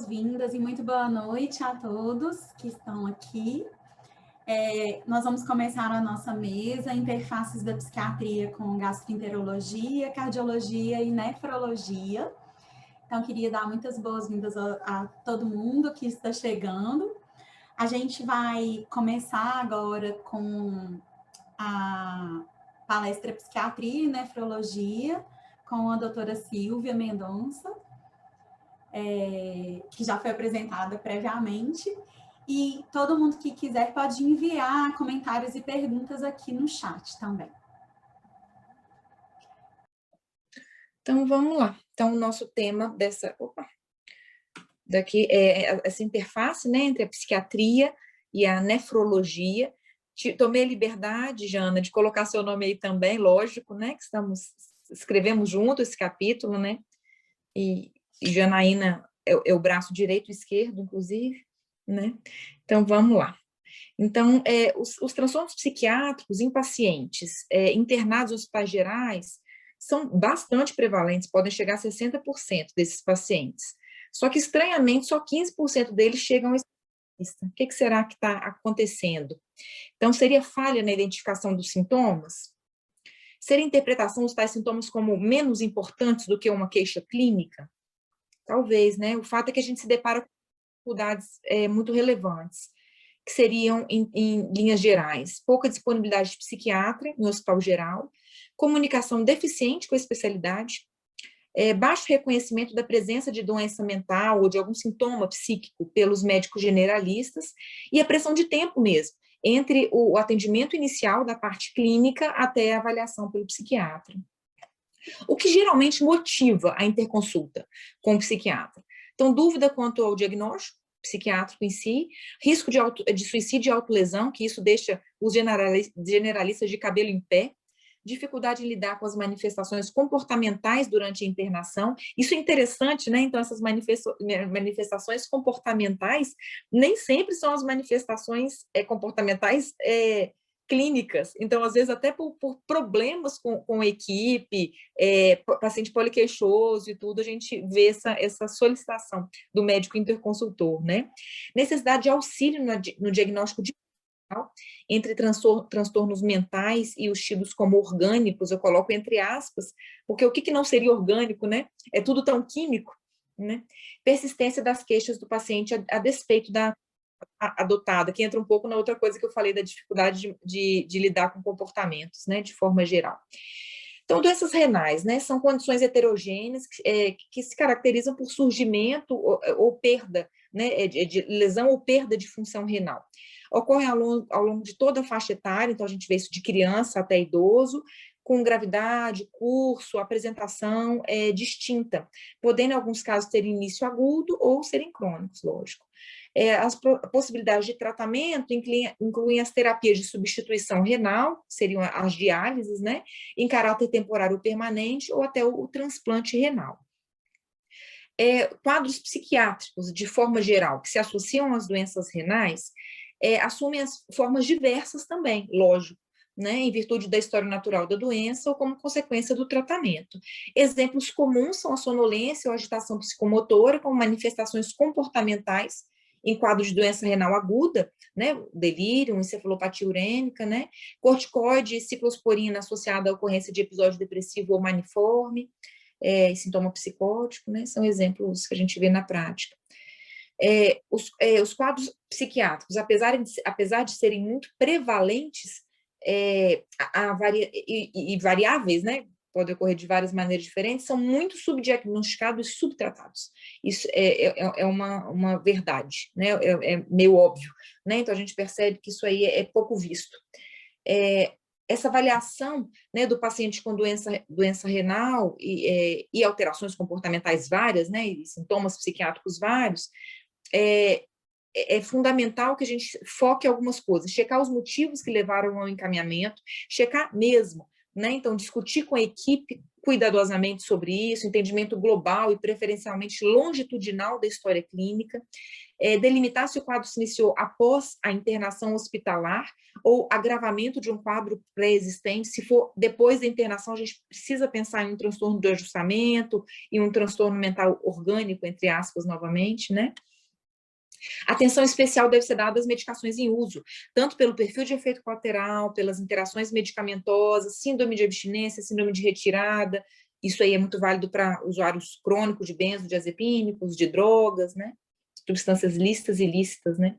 boas-vindas e muito boa noite a todos que estão aqui. Nós vamos começar a nossa mesa, Interfaces da Psiquiatria com Gastroenterologia, Cardiologia e Nefrologia. Então, queria dar muitas boas-vindas a todo mundo que está chegando. A gente vai começar agora com a palestra Psiquiatria e Nefrologia com a doutora Silvia Mendonça, que já foi apresentada previamente, e todo mundo que quiser pode enviar comentários e perguntas aqui no chat também. Então, vamos lá. Então, o nosso tema daqui é essa interface, né, entre a psiquiatria e a nefrologia. Tomei a liberdade, Jana, de colocar seu nome aí também, lógico, né, que escrevemos junto esse capítulo, né, e Janaína é o braço direito e esquerdo, inclusive, né? Então, vamos lá. Então, os transtornos psiquiátricos em pacientes internados em hospitais gerais são bastante prevalentes, podem chegar a 60% desses pacientes. Só que, estranhamente, só 15% deles chegam a especialista. O que será que está acontecendo? Então, seria falha na identificação dos sintomas? Seria interpretação dos tais sintomas como menos importantes do que uma queixa clínica? Talvez, né? O fato é que a gente se depara com dificuldades muito relevantes, que seriam, em linhas gerais, pouca disponibilidade de psiquiatra no hospital geral, comunicação deficiente com a especialidade, baixo reconhecimento da presença de doença mental ou de algum sintoma psíquico pelos médicos generalistas, e a pressão de tempo mesmo, entre o atendimento inicial da parte clínica até a avaliação pelo psiquiatra. O que geralmente motiva a interconsulta com o psiquiatra? Então, dúvida quanto ao diagnóstico psiquiátrico em si, risco de suicídio e autolesão, que isso deixa os generalistas de cabelo em pé, dificuldade em lidar com as manifestações comportamentais durante a internação. Isso é interessante, né? Então, essas manifestações comportamentais nem sempre são as manifestações comportamentais clínicas. Então, às vezes, até por problemas com a equipe, paciente poliqueixoso e tudo, a gente vê essa solicitação do médico interconsultor, né? Necessidade de auxílio no diagnóstico entre transtornos mentais e os tidos como orgânicos, eu coloco entre aspas, porque o que não seria orgânico, né? É tudo tão químico, né? Persistência das queixas do paciente a despeito da adotada, que entra um pouco na outra coisa que eu falei da dificuldade de lidar com comportamentos, né, de forma geral. Então, doenças renais, né, são condições heterogêneas que se caracterizam por surgimento ou perda, né, de lesão ou perda de função renal. Ocorrem ao longo de toda a faixa etária, então a gente vê isso de criança até idoso, com gravidade, curso, apresentação distinta, podendo, em alguns casos, ter início agudo ou serem crônicos, lógico. As possibilidades de tratamento incluem as terapias de substituição renal, seriam as diálises, né, em caráter temporário permanente, ou até o transplante renal. Quadros psiquiátricos, de forma geral, que se associam às doenças renais, assumem as formas diversas também, lógico, né, em virtude da história natural da doença ou como consequência do tratamento. Exemplos comuns são a sonolência ou agitação psicomotora, com manifestações comportamentais em quadro de doença renal aguda, né, delírio, encefalopatia urêmica, né, corticoide e ciclosporina associada à ocorrência de episódio depressivo ou maniforme, e sintoma psicótico, né, são exemplos que a gente vê na prática. Os quadros psiquiátricos, apesar de serem muito prevalentes e variáveis, né, podem ocorrer de várias maneiras diferentes, são muito subdiagnosticados e subtratados. Isso é uma verdade, né, é meio óbvio, né, então a gente percebe que isso aí é pouco visto. Essa avaliação, né, do paciente com doença renal e alterações comportamentais várias, né, e sintomas psiquiátricos vários, é fundamental que a gente foque em algumas coisas, checar os motivos que levaram ao encaminhamento, checar mesmo, né? Então, discutir com a equipe cuidadosamente sobre isso, entendimento global e preferencialmente longitudinal da história clínica, delimitar se o quadro se iniciou após a internação hospitalar ou agravamento de um quadro pré-existente. Se for depois da internação, a gente precisa pensar em um transtorno de ajustamento, em um transtorno mental orgânico, entre aspas, novamente, né? Atenção especial deve ser dada às medicações em uso, tanto pelo perfil de efeito colateral, pelas interações medicamentosas, síndrome de abstinência, síndrome de retirada. Isso aí é muito válido para usuários crônicos de benzodiazepínicos, de drogas, né? Substâncias lícitas e ilícitas, né?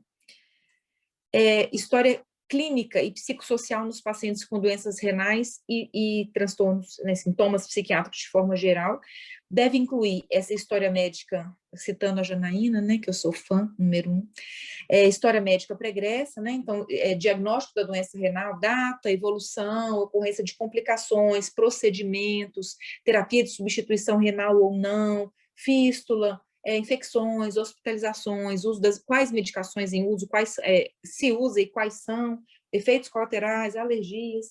História clínica e psicossocial nos pacientes com doenças renais e transtornos, né, sintomas psiquiátricos de forma geral, deve incluir essa história médica, citando a Janaína, né, que eu sou fã, número 1, história médica pregressa, né, então, diagnóstico da doença renal, data, evolução, ocorrência de complicações, procedimentos, terapia de substituição renal ou não, fístula, infecções, hospitalizações, uso quais medicações em uso, quais se usa e quais são, efeitos colaterais, alergias,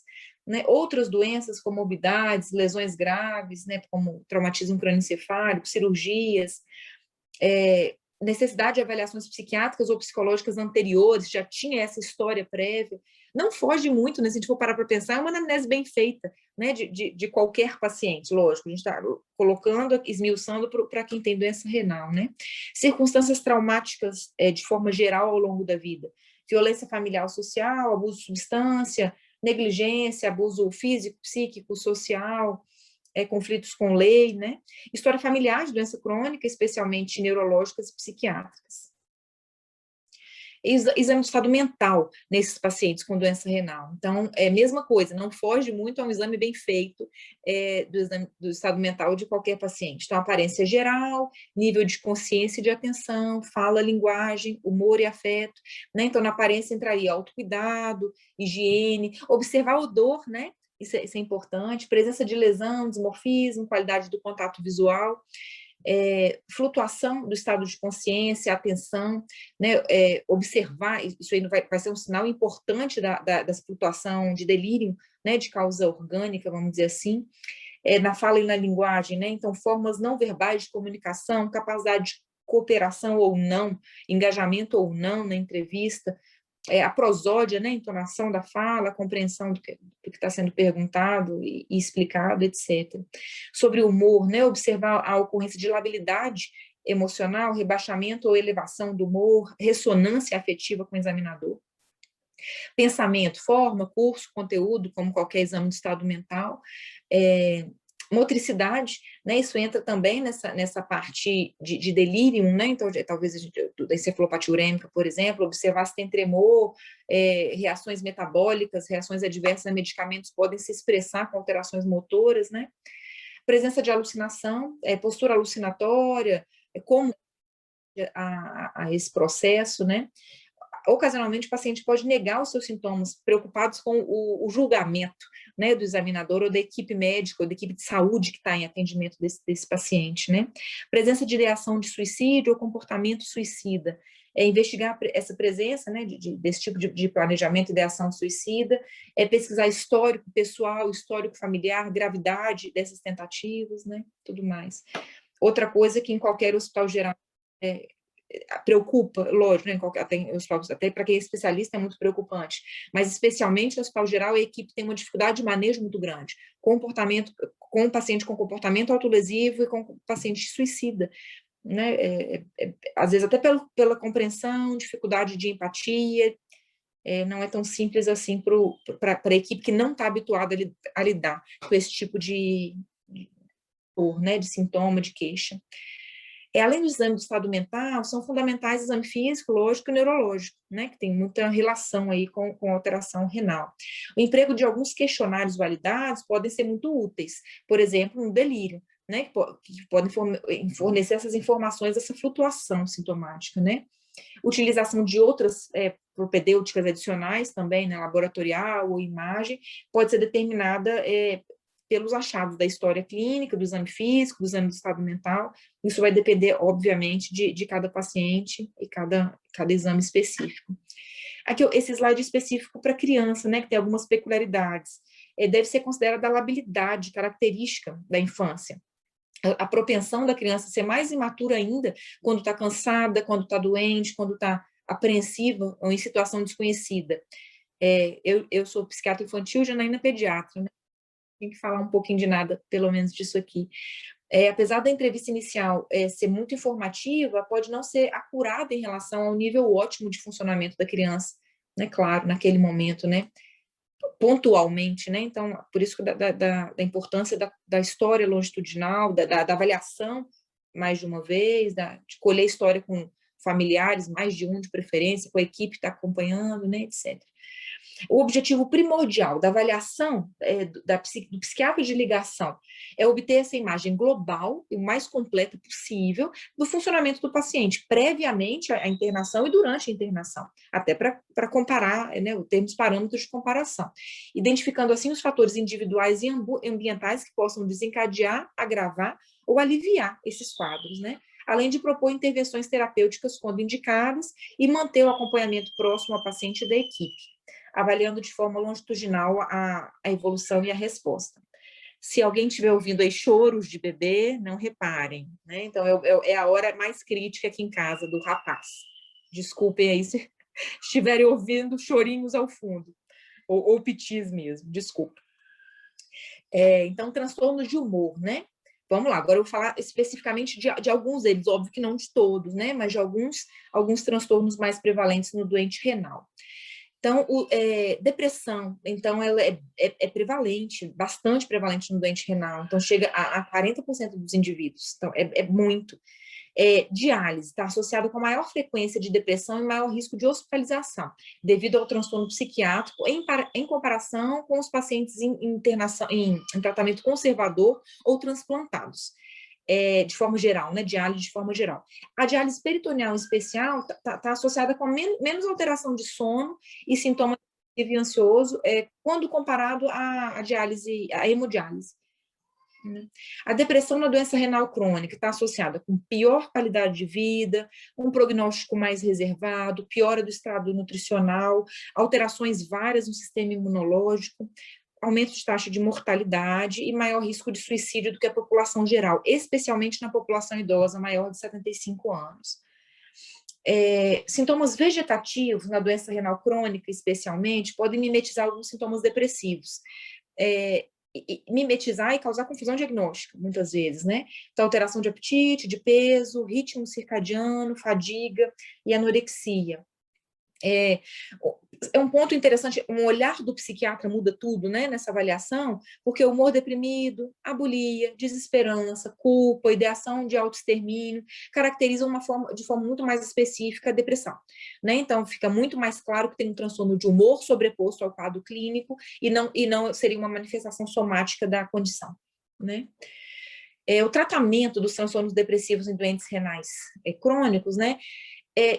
né, outras doenças, comorbidades, lesões graves, né, como traumatismo crânioencefálico, cirurgias, necessidade de avaliações psiquiátricas ou psicológicas anteriores, já tinha essa história prévia, não foge muito, né, se a gente for parar para pensar, é uma anamnese bem feita, né, de qualquer paciente, lógico, a gente está colocando, esmiuçando para quem tem doença renal, né. Circunstâncias traumáticas de forma geral ao longo da vida, violência familiar ou social, abuso de substância, negligência, abuso físico, psíquico, social, conflitos com lei, né? História familiar de doença crônica, especialmente neurológicas e psiquiátricas. Exame do estado mental nesses pacientes com doença renal. Então, é a mesma coisa, não foge muito a um exame bem feito do exame do estado mental de qualquer paciente. Então, aparência geral, nível de consciência e de atenção, fala, linguagem, humor e afeto, né? Então, na aparência entraria autocuidado, higiene, observar odor, né? Isso é importante, presença de lesão, dismorfismo, qualidade do contato visual, flutuação do estado de consciência, atenção, né, observar, isso aí vai ser um sinal importante dessa flutuação de delírio, né, de causa orgânica, vamos dizer assim, na fala e na linguagem, né, então formas não verbais de comunicação, capacidade de cooperação ou não, engajamento ou não na entrevista, a prosódia, né, a entonação da fala, a compreensão do que está sendo perguntado e explicado, etc. Sobre o humor, né, observar a ocorrência de labilidade emocional, rebaixamento ou elevação do humor, ressonância afetiva com o examinador. Pensamento, forma, curso, conteúdo, como qualquer exame de estado mental. Motricidade, né, isso entra também nessa parte de delírio, né, então talvez a gente, da encefalopatia urêmica, por exemplo, observar se tem tremor, reações metabólicas, reações adversas a medicamentos podem se expressar com alterações motoras, né, presença de alucinação, postura alucinatória, como a esse processo, né, ocasionalmente o paciente pode negar os seus sintomas, preocupados com o julgamento, né, do examinador ou da equipe médica ou da equipe de saúde que está em atendimento desse paciente, né. Presença de ideação de suicídio ou comportamento suicida. Investigar essa presença, né, desse tipo de planejamento e ideação suicida, pesquisar histórico pessoal, histórico familiar, gravidade dessas tentativas, né, tudo mais. Outra coisa que em qualquer hospital geral preocupa, lógico, né, até para quem é especialista é muito preocupante, mas especialmente no hospital geral a equipe tem uma dificuldade de manejo muito grande, com o paciente com comportamento autolesivo e com o paciente suicida, né, às vezes até pela compreensão, dificuldade de empatia, não é tão simples assim para a equipe que não está habituada a lidar com esse tipo de dor, né, de sintoma, de queixa. Além do exame do estado mental, são fundamentais o exame físico, lógico e neurológico, né, que tem muita relação aí com alteração renal. O emprego de alguns questionários validados podem ser muito úteis, por exemplo, no delírio, né, que podem fornecer essas informações, essa flutuação sintomática, né. Utilização de outras propedêuticas adicionais também, né, laboratorial ou imagem, pode ser determinada pelos achados da história clínica, do exame físico, do exame do estado mental. Isso vai depender, obviamente, de cada paciente e cada exame específico. Aqui, esse slide específico para criança, né, que tem algumas peculiaridades. Deve ser considerada a labilidade característica da infância. a propensão da criança ser mais imatura ainda quando está cansada, quando está doente, quando está apreensiva ou em situação desconhecida. Eu sou psiquiatra infantil, Janaína pediatra, né? Tem que falar um pouquinho de nada, pelo menos disso aqui. Apesar da entrevista inicial ser muito informativa, pode não ser acurada em relação ao nível ótimo de funcionamento da criança, né? Claro, naquele momento, né? Pontualmente, né? Então, por isso da importância da história longitudinal, da avaliação mais de uma vez, de colher história com familiares, mais de um de preferência, com a equipe que está acompanhando, né? Etc. O objetivo primordial da avaliação do psiquiatra de ligação é obter essa imagem global e o mais completa possível do funcionamento do paciente, previamente à internação e durante a internação, até para comparar, né, termos parâmetros de comparação, identificando assim os fatores individuais e ambientais que possam desencadear, agravar ou aliviar esses quadros, né? Além de propor intervenções terapêuticas quando indicadas e manter o acompanhamento próximo ao paciente e da equipe, avaliando de forma longitudinal a evolução e a resposta. Se alguém estiver ouvindo aí choros de bebê, não reparem, né? Então, é a hora mais crítica aqui em casa do rapaz. Desculpem aí se estiverem ouvindo chorinhos ao fundo, ou pitis mesmo, desculpa. Então, transtornos de humor, né? Vamos lá, agora eu vou falar especificamente de alguns deles, óbvio que não de todos, né? Mas de alguns transtornos mais prevalentes no doente renal. Então, depressão, então, ela é prevalente, bastante prevalente no doente renal, então chega a 40% dos indivíduos, então é muito. Diálise está associada com maior frequência de depressão e maior risco de hospitalização, devido ao transtorno psiquiátrico, em comparação com os pacientes em tratamento conservador ou transplantados. De forma geral, né? Diálise de forma geral. A diálise peritoneal em especial está associada com menos alteração de sono e sintomas de ansioso, quando comparado à diálise, à hemodiálise. A depressão na doença renal crônica está associada com pior qualidade de vida, um prognóstico mais reservado, piora do estado nutricional, alterações várias no sistema imunológico, aumento de taxa de mortalidade e maior risco de suicídio do que a população geral, especialmente na população idosa maior de 75 anos. Sintomas vegetativos na doença renal crônica, especialmente, podem mimetizar alguns sintomas depressivos. Mimetizar e causar confusão diagnóstica, muitas vezes, né? Então, alteração de apetite, de peso, ritmo circadiano, fadiga e anorexia. É um ponto interessante, um olhar do psiquiatra muda tudo, né, nessa avaliação, porque o humor deprimido, abulia, desesperança, culpa, ideação de autoextermínio, caracterizam de forma muito mais específica a depressão, né? Então, fica muito mais claro que tem um transtorno de humor sobreposto ao quadro clínico e não seria uma manifestação somática da condição, né? O tratamento dos transtornos depressivos em doentes renais crônicos, né?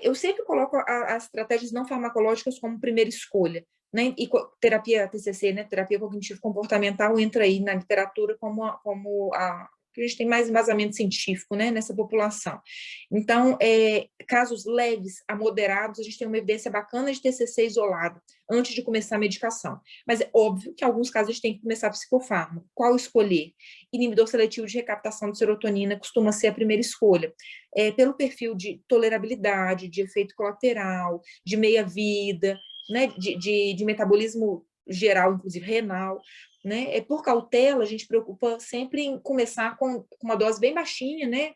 Eu sempre coloco as estratégias não farmacológicas como primeira escolha, né? E terapia TCC, né? Terapia cognitivo-comportamental, entra aí na literatura como que a gente tem mais embasamento científico, né, nessa população. Então, casos leves a moderados, a gente tem uma evidência bacana de TCC isolado, antes de começar a medicação. Mas é óbvio que em alguns casos a gente tem que começar psicofármaco. Qual escolher? Inibidor seletivo de recaptação de serotonina costuma ser a primeira escolha. Pelo perfil de tolerabilidade, de efeito colateral, de meia-vida, né, de metabolismo geral, inclusive renal, né? Por cautela, a gente preocupa sempre em começar com uma dose bem baixinha, né?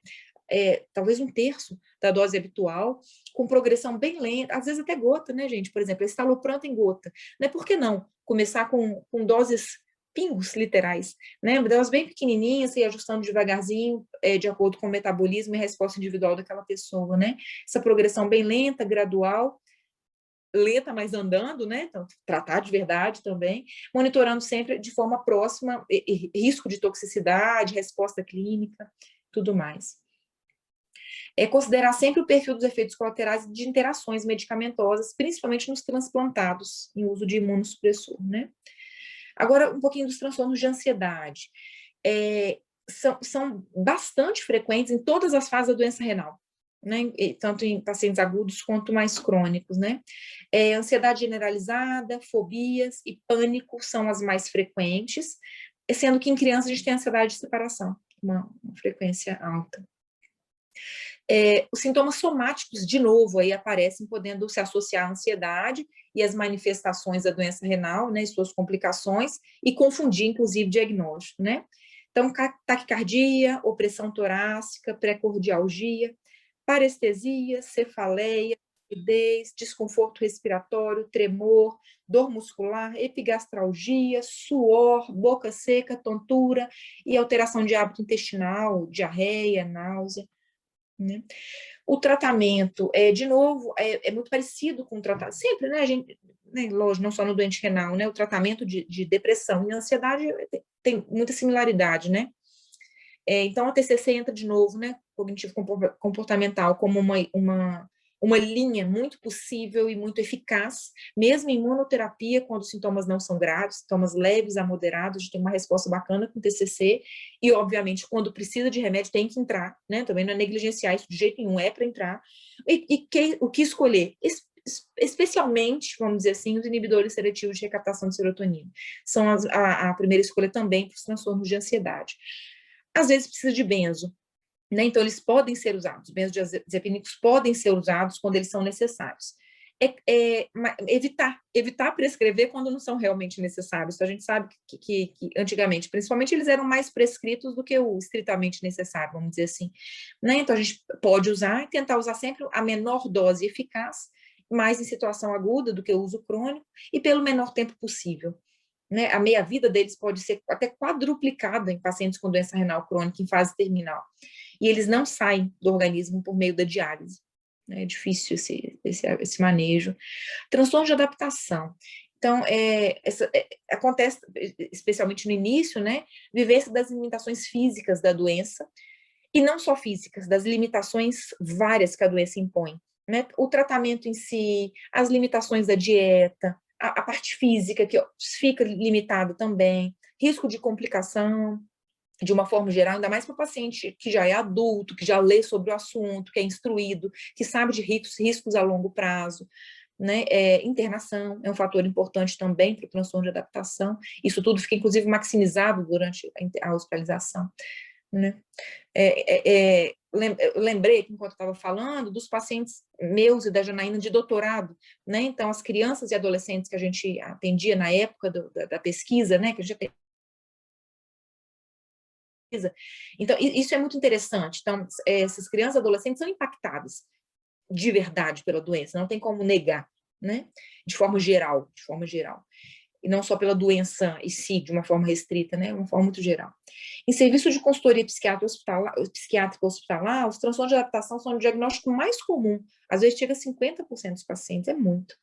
Talvez um terço da dose habitual, com progressão bem lenta, às vezes até gota, né, gente? Por exemplo, estalopram em gota. Né? Por que não começar com doses pingos literais, né? Doses bem pequenininhas e ajustando devagarzinho, de acordo com o metabolismo e a resposta individual daquela pessoa, né? Essa progressão bem lenta, gradual, lenta, mas andando, né? Então, tratar de verdade também, monitorando sempre de forma próxima, risco de toxicidade, resposta clínica, tudo mais. Considerar sempre o perfil dos efeitos colaterais de interações medicamentosas, principalmente nos transplantados, em uso de imunossupressor, né? Agora, um pouquinho dos transtornos de ansiedade. São bastante frequentes em todas as fases da doença renal, né? Tanto em pacientes agudos quanto mais crônicos, né? Ansiedade generalizada, fobias e pânico são as mais frequentes, sendo que em crianças a gente tem ansiedade de separação, uma frequência alta. Os sintomas somáticos, de novo, aí aparecem, podendo se associar à ansiedade e às manifestações da doença renal, né, e suas complicações, e confundir, inclusive, diagnóstico, né? Então, taquicardia, opressão torácica, precordialgia, parestesia, cefaleia, rigidez, desconforto respiratório, tremor, dor muscular, epigastralgia, suor, boca seca, tontura e alteração de hábito intestinal, diarreia, náusea, né? O tratamento, de novo, é muito parecido com o tratamento, sempre, né, a gente, né, lógico, não só no doente renal, né, o tratamento de depressão e ansiedade tem muita similaridade, né? Então, a TCC entra de novo, né, cognitivo-comportamental, como uma linha muito possível e muito eficaz, mesmo em monoterapia, quando os sintomas não são graves, sintomas leves a moderados, a gente tem uma resposta bacana com TCC, e, obviamente, quando precisa de remédio, tem que entrar, né, também não é negligenciar isso de jeito nenhum, é para entrar. O que escolher? Especialmente, vamos dizer assim, os inibidores seletivos de recaptação de serotonina. São a primeira escolha também para os transtornos de ansiedade. Às vezes precisa de benzo, né? Então eles podem ser usados, benzodiazepínicos podem ser usados quando eles são necessários. Evitar prescrever quando não são realmente necessários. Então, a gente sabe que antigamente, principalmente, eles eram mais prescritos do que o estritamente necessário, vamos dizer assim, né? Então a gente pode usar e tentar usar sempre a menor dose eficaz, mais em situação aguda do que o uso crônico, e pelo menor tempo possível. Né, a meia-vida deles pode ser até quadruplicada em pacientes com doença renal crônica em fase terminal. E eles não saem do organismo por meio da diálise. É difícil esse manejo. Transtorno de adaptação. Então, acontece, especialmente no início, né, vivência das limitações físicas da doença, e não só físicas, das limitações várias que a doença impõe. Né? O tratamento em si, as limitações da dieta, a parte física, que fica limitada também, risco de complicação, de uma forma geral, ainda mais para o paciente que já é adulto, que já lê sobre o assunto, que é instruído, que sabe de riscos a longo prazo, né? Internação é um fator importante também para o transtorno de adaptação, isso tudo fica, inclusive, maximizado durante a hospitalização, né? Eu lembrei, enquanto estava falando, dos pacientes meus e da Janaína de doutorado, né? Então, as crianças e adolescentes que a gente atendia na época da pesquisa, né? Que a gente Então, isso é muito interessante. Então, essas crianças e adolescentes são impactadas de verdade pela doença, não tem como negar, né? De forma geral. E não só pela doença em si, de uma forma restrita, né? De uma forma muito geral. Em serviço de consultoria psiquiátrica hospitalar, os transtornos de adaptação são o diagnóstico mais comum. Às vezes chega a 50% dos pacientes, é muito.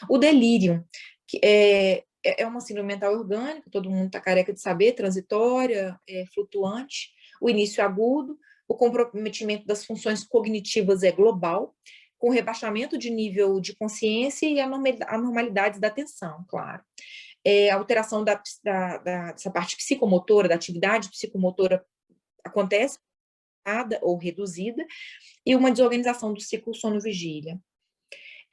O delírio, que é uma síndrome mental orgânica, todo mundo está careca de saber, transitória, flutuante, o início agudo, o comprometimento das funções cognitivas é global, com rebaixamento de nível de consciência e anormalidades da atenção, claro. A alteração dessa parte psicomotora, da atividade psicomotora acontece, ou reduzida, e uma desorganização do ciclo sono-vigília.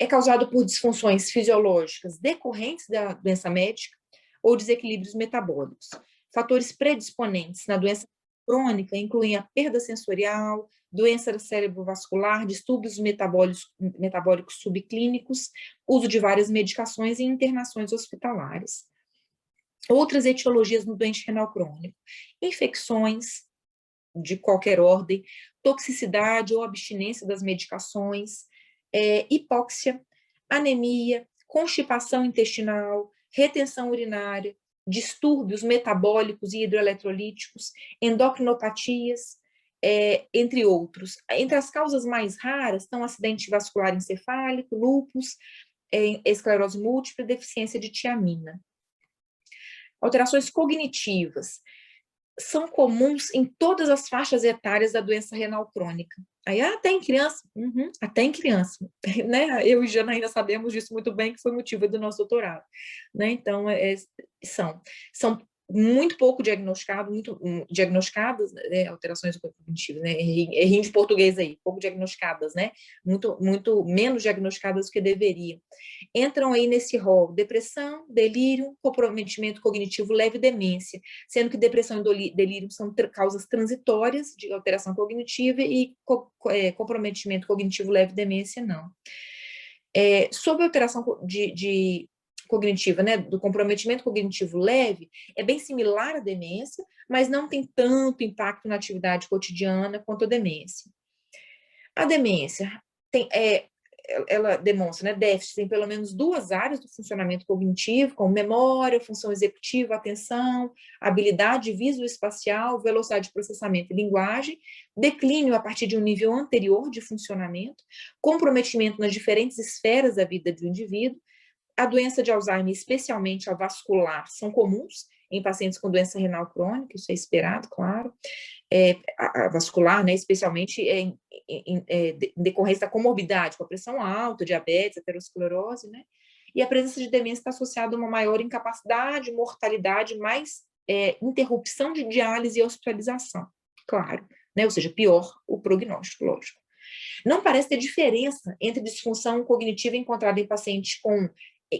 É causado por disfunções fisiológicas decorrentes da doença médica ou desequilíbrios metabólicos. Fatores predisponentes na doença crônica incluem a perda sensorial, doença do cérebro vascular, distúrbios metabólicos subclínicos, uso de várias medicações e internações hospitalares. Outras etiologias no doente renal crônico: infecções de qualquer ordem, toxicidade ou abstinência das medicações, hipóxia, anemia, constipação intestinal, retenção urinária, distúrbios metabólicos e hidroeletrolíticos, endocrinopatias, entre outros. Entre as causas mais raras estão acidente vascular encefálico, lúpus, esclerose múltipla e deficiência de tiamina. Alterações cognitivas são comuns em todas as faixas etárias da doença renal crônica. Aí, até em criança? Até em criança. Né? Eu e Janaína sabemos disso muito bem, que foi motivo do nosso doutorado. Né? Então, são muito pouco diagnosticado, diagnosticadas, né, alterações cognitivas, né, errinho de português aí, pouco diagnosticadas, né, muito menos diagnosticadas do que deveriam. Entram aí nesse rol depressão, delírio, comprometimento cognitivo leve e demência, sendo que depressão e delírio são causas transitórias de alteração cognitiva e comprometimento cognitivo leve e demência não. Sobre a alteração cognitiva, né, do comprometimento cognitivo leve, é bem similar à demência, mas não tem tanto impacto na atividade cotidiana quanto a demência. A demência ela demonstra, né, déficit em pelo menos 2 áreas do funcionamento cognitivo, como memória, função executiva, atenção, habilidade visoespacial, velocidade de processamento e linguagem, declínio a partir de um nível anterior de funcionamento, comprometimento nas diferentes esferas da vida do indivíduo. A doença de Alzheimer, especialmente a vascular, são comuns em pacientes com doença renal crônica, isso é esperado, claro. A vascular, né, especialmente em decorrência da comorbidade, com a pressão alta, diabetes, aterosclerose, né? E a presença de demência está associada a uma maior incapacidade, mortalidade, mais interrupção de diálise e hospitalização, claro, né? Ou seja, pior o prognóstico, lógico. Não parece ter diferença entre disfunção cognitiva encontrada em paciente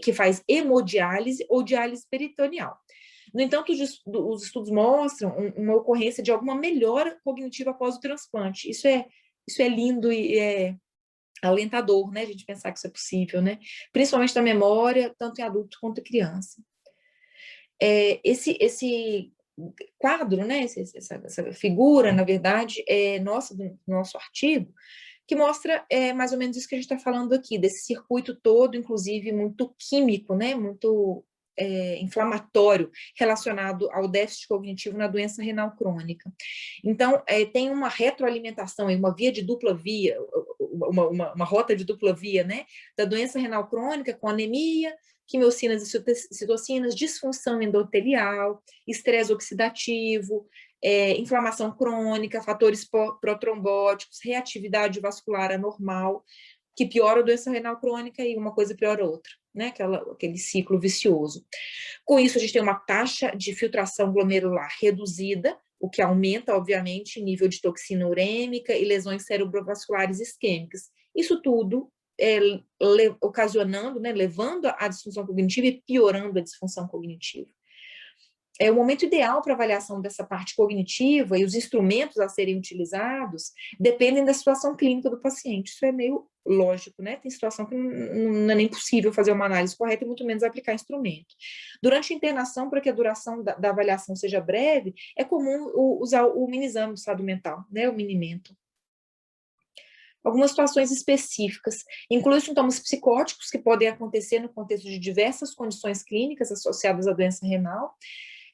que faz hemodiálise ou diálise peritoneal. No entanto, os estudos mostram uma ocorrência de alguma melhora cognitiva após o transplante. Isso é lindo e é alentador, né? A gente pensar que isso é possível, né? Principalmente da memória, tanto em adulto quanto em criança. Esse quadro, né? Essa figura, na verdade, é do nosso artigo, que mostra mais ou menos isso que a gente está falando aqui, desse circuito todo, inclusive muito químico, né? Muito inflamatório relacionado ao déficit cognitivo na doença renal crônica. Então, tem uma retroalimentação, uma via de dupla via, uma rota de dupla via, né, da doença renal crônica com anemia, quimiocinas e citocinas, disfunção endotelial, estresse oxidativo, inflamação crônica, fatores protrombóticos, reatividade vascular anormal, que piora a doença renal crônica e uma coisa piora a outra, né? Aquele ciclo vicioso. Com isso, a gente tem uma taxa de filtração glomerular reduzida, o que aumenta, obviamente, o nível de toxina urêmica e lesões cerebrovasculares isquêmicas. Isso tudo ocasionando, né, levando à disfunção cognitiva e piorando a disfunção cognitiva. O momento ideal para avaliação dessa parte cognitiva e os instrumentos a serem utilizados dependem da situação clínica do paciente. Isso é meio lógico, né? Tem situação que não é nem possível fazer uma análise correta e muito menos aplicar instrumento. Durante a internação, para que a duração da avaliação seja breve, é comum usar o mini-exame do estado mental, né? O Mini-Mental. Algumas situações específicas, incluem sintomas psicóticos que podem acontecer no contexto de diversas condições clínicas associadas à doença renal,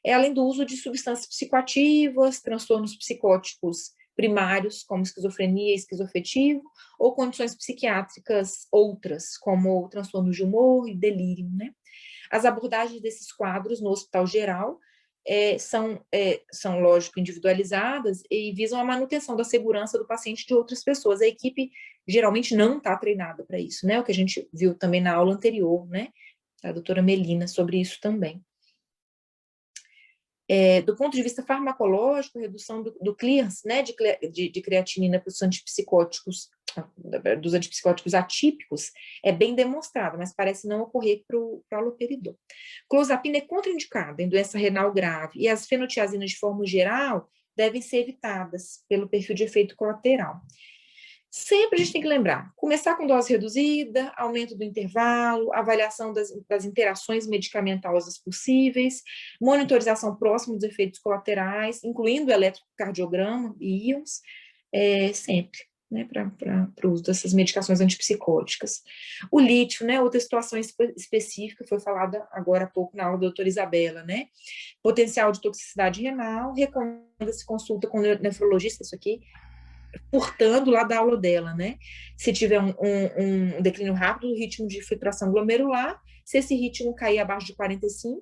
além do uso de substâncias psicoativas, transtornos psicóticos primários, como esquizofrenia e esquizoafetivo, ou condições psiquiátricas outras, como transtornos de humor e delírio, né? As abordagens desses quadros no hospital geral são, lógico, individualizadas e visam a manutenção da segurança do paciente e de outras pessoas. A equipe geralmente não está treinada para isso, né? O que a gente viu também na aula anterior, né? A doutora Melina, sobre isso também. Do ponto de vista farmacológico, redução do clearance, né, de creatinina para os antipsicóticos, dos antipsicóticos atípicos, é bem demonstrado, mas parece não ocorrer para o haloperidol. Clozapina é contraindicada em doença renal grave e as fenotiazinas, de forma geral, devem ser evitadas pelo perfil de efeito colateral. Sempre a gente tem que lembrar, começar com dose reduzida, aumento do intervalo, avaliação das interações medicamentosas possíveis, monitorização próxima dos efeitos colaterais, incluindo o eletrocardiograma e íons, sempre, né, para o uso dessas medicações antipsicóticas. O lítio, né, outra situação específica, foi falada agora há pouco na aula da doutora Isabela, né, potencial de toxicidade renal, recomenda-se consulta com o nefrologista, isso aqui, portando lá da aula dela, né? Se tiver um declínio rápido do ritmo de filtração glomerular, se esse ritmo cair abaixo de 45,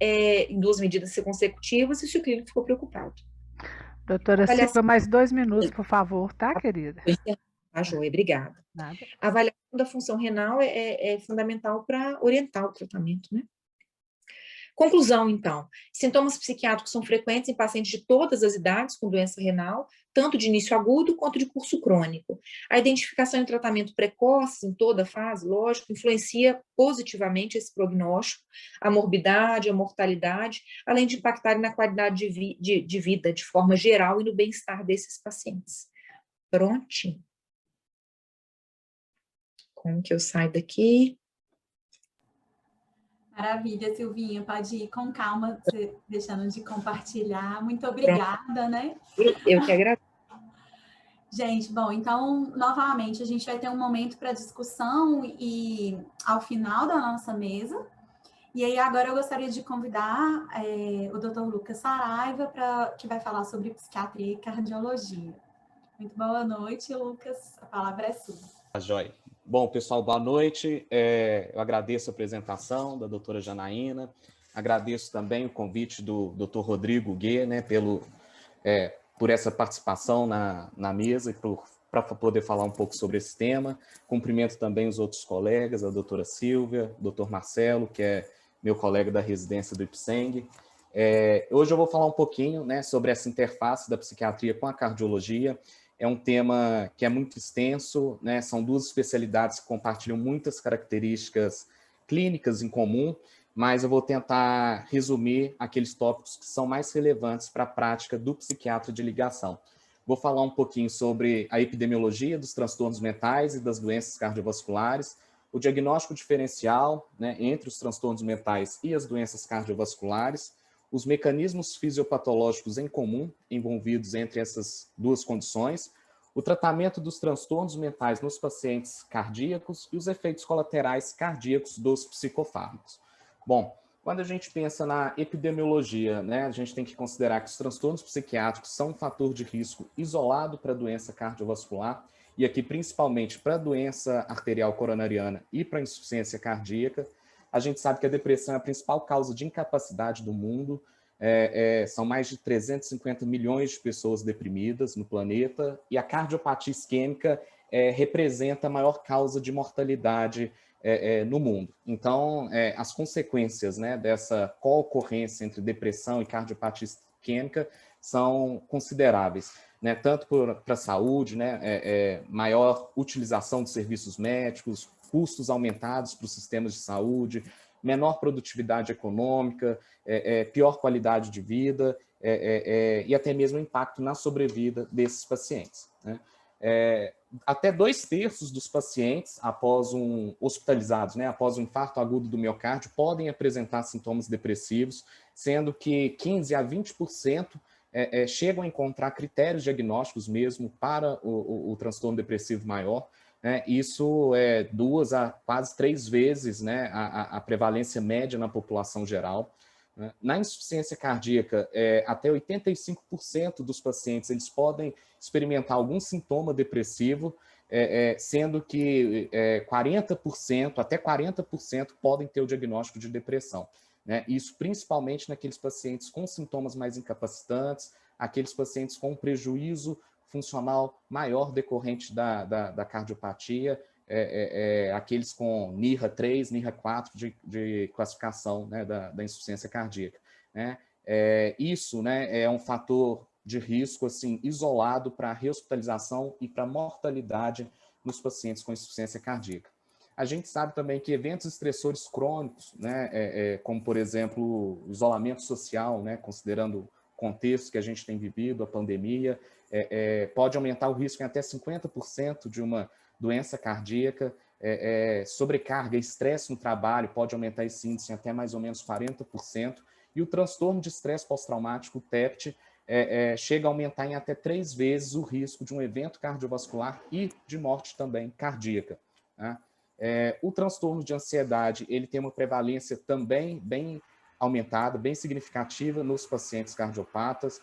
em 2 medidas consecutivas, e se o clínico ficou preocupado. Doutora Silva, mais 2 minutos, por favor, tá, querida? Tá, joia, obrigada. Nada. A avaliação da função renal é fundamental para orientar o tratamento, né? Conclusão, então, sintomas psiquiátricos são frequentes em pacientes de todas as idades com doença renal, tanto de início agudo quanto de curso crônico. A identificação e o tratamento precoce em toda fase, lógico, influencia positivamente esse prognóstico, a morbidade, a mortalidade, além de impactar na qualidade de vida de forma geral e no bem-estar desses pacientes. Prontinho. Como que eu saio daqui? Maravilha, Silvinha, pode ir com calma, você deixando de compartilhar. Muito obrigada, né? Eu que agradeço. Gente, bom, então, novamente, a gente vai ter um momento para discussão e ao final da nossa mesa. E aí, agora eu gostaria de convidar o Dr. Lucas Saraiva, que vai falar sobre psiquiatria e cardiologia. Muito boa noite, Lucas. A palavra é sua. Joia. Bom, pessoal, boa noite. Eu agradeço a apresentação da doutora Janaína, agradeço também o convite do doutor Rodrigo Guê, né, por essa participação na mesa e para poder falar um pouco sobre esse tema. Cumprimento também os outros colegas, a doutora Silvia, o doutor Marcelo, que é meu colega da residência do IPSENG. Hoje eu vou falar um pouquinho, né, sobre essa interface da psiquiatria com a cardiologia. É um tema que é muito extenso, né? São duas especialidades que compartilham muitas características clínicas em comum, mas eu vou tentar resumir aqueles tópicos que são mais relevantes para a prática do psiquiatra de ligação. Vou falar um pouquinho sobre a epidemiologia dos transtornos mentais e das doenças cardiovasculares, o diagnóstico diferencial, né, entre os transtornos mentais e as doenças cardiovasculares, os mecanismos fisiopatológicos em comum envolvidos entre essas duas condições, o tratamento dos transtornos mentais nos pacientes cardíacos e os efeitos colaterais cardíacos dos psicofármacos. Bom, quando a gente pensa na epidemiologia, né, a gente tem que considerar que os transtornos psiquiátricos são um fator de risco isolado para a doença cardiovascular, e aqui principalmente para a doença arterial coronariana e para a insuficiência cardíaca. A gente sabe que a depressão é a principal causa de incapacidade do mundo. São mais de 350 milhões de pessoas deprimidas no planeta, e a cardiopatia isquêmica representa a maior causa de mortalidade no mundo. Então, as consequências, né, dessa co-ocorrência entre depressão e cardiopatia isquêmica são consideráveis, né, tanto para a saúde, né, maior utilização de serviços médicos, custos aumentados para os sistemas de saúde, menor produtividade econômica, pior qualidade de vida e até mesmo impacto na sobrevida desses pacientes, né? Até 2/3 dos pacientes hospitalizados, né, após um infarto agudo do miocárdio, podem apresentar sintomas depressivos, sendo que 15 a 20% chegam a encontrar critérios diagnósticos mesmo para o transtorno depressivo maior. Isso é 2 a quase 3 vezes, né, a prevalência média na população geral. Né? Na insuficiência cardíaca, até 85% dos pacientes eles podem experimentar algum sintoma depressivo, sendo que 40%, até 40% podem ter o diagnóstico de depressão. Né? Isso principalmente naqueles pacientes com sintomas mais incapacitantes, aqueles pacientes com prejuízo funcional maior decorrente da cardiopatia, aqueles com NIRA 3, NIRA 4 de classificação, né, da insuficiência cardíaca. Né? Isso, né, é um fator de risco assim, isolado para a rehospitalização e para a mortalidade nos pacientes com insuficiência cardíaca. A gente sabe também que eventos estressores crônicos, né, como, por exemplo, o isolamento social, né, considerando o contexto que a gente tem vivido, a pandemia, pode aumentar o risco em até 50% de uma doença cardíaca. Sobrecarga e estresse no trabalho pode aumentar esse índice em até mais ou menos 40%. E o transtorno de estresse pós-traumático, o TEPT, chega a aumentar em até 3 vezes o risco de um evento cardiovascular e de morte também cardíaca. Né? O transtorno de ansiedade, ele tem uma prevalência também bem aumentada, bem significativa nos pacientes cardiopatas,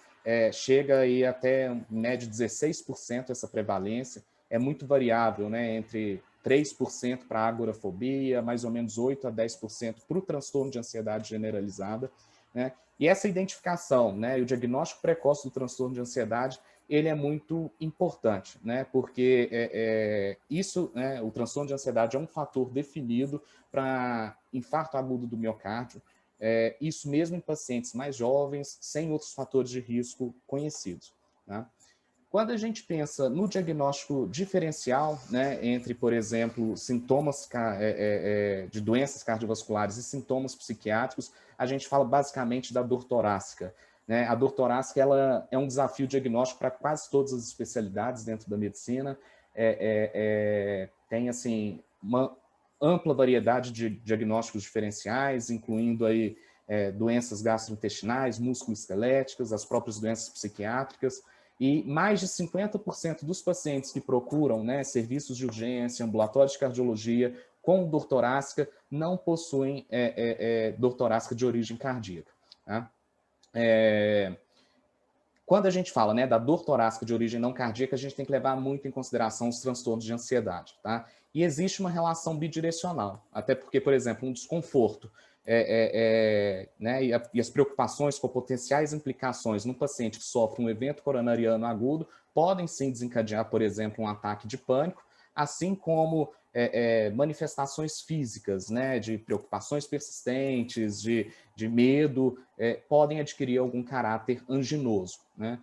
chega aí até, em média, 16% essa prevalência, é muito variável, né, entre 3% para a agorafobia, mais ou menos 8 a 10% para o transtorno de ansiedade generalizada, né? E essa identificação, né, e o diagnóstico precoce do transtorno de ansiedade, ele é muito importante, né, porque isso, né, o transtorno de ansiedade é um fator definido para infarto agudo do miocárdio, isso mesmo em pacientes mais jovens, sem outros fatores de risco conhecidos, né? Quando a gente pensa no diagnóstico diferencial, né, entre, por exemplo, sintomas de doenças cardiovasculares e sintomas psiquiátricos, a gente fala basicamente da dor torácica, né? A dor torácica ela é um desafio diagnóstico para quase todas as especialidades dentro da medicina. Tem assim, uma ampla variedade de diagnósticos diferenciais, incluindo aí, doenças gastrointestinais, musculoesqueléticas, as próprias doenças psiquiátricas. E mais de 50% dos pacientes que procuram, né, serviços de urgência, ambulatórios de cardiologia com dor torácica não possuem dor torácica de origem cardíaca, tá? Quando a gente fala, né, da dor torácica de origem não cardíaca, a gente tem que levar muito em consideração os transtornos de ansiedade, tá? E existe uma relação bidirecional, até porque, por exemplo, um desconforto né, e as preocupações com potenciais implicações no paciente que sofre um evento coronariano agudo podem sim desencadear, por exemplo, um ataque de pânico, assim como manifestações físicas, né, de preocupações persistentes, de medo, podem adquirir algum caráter anginoso, né?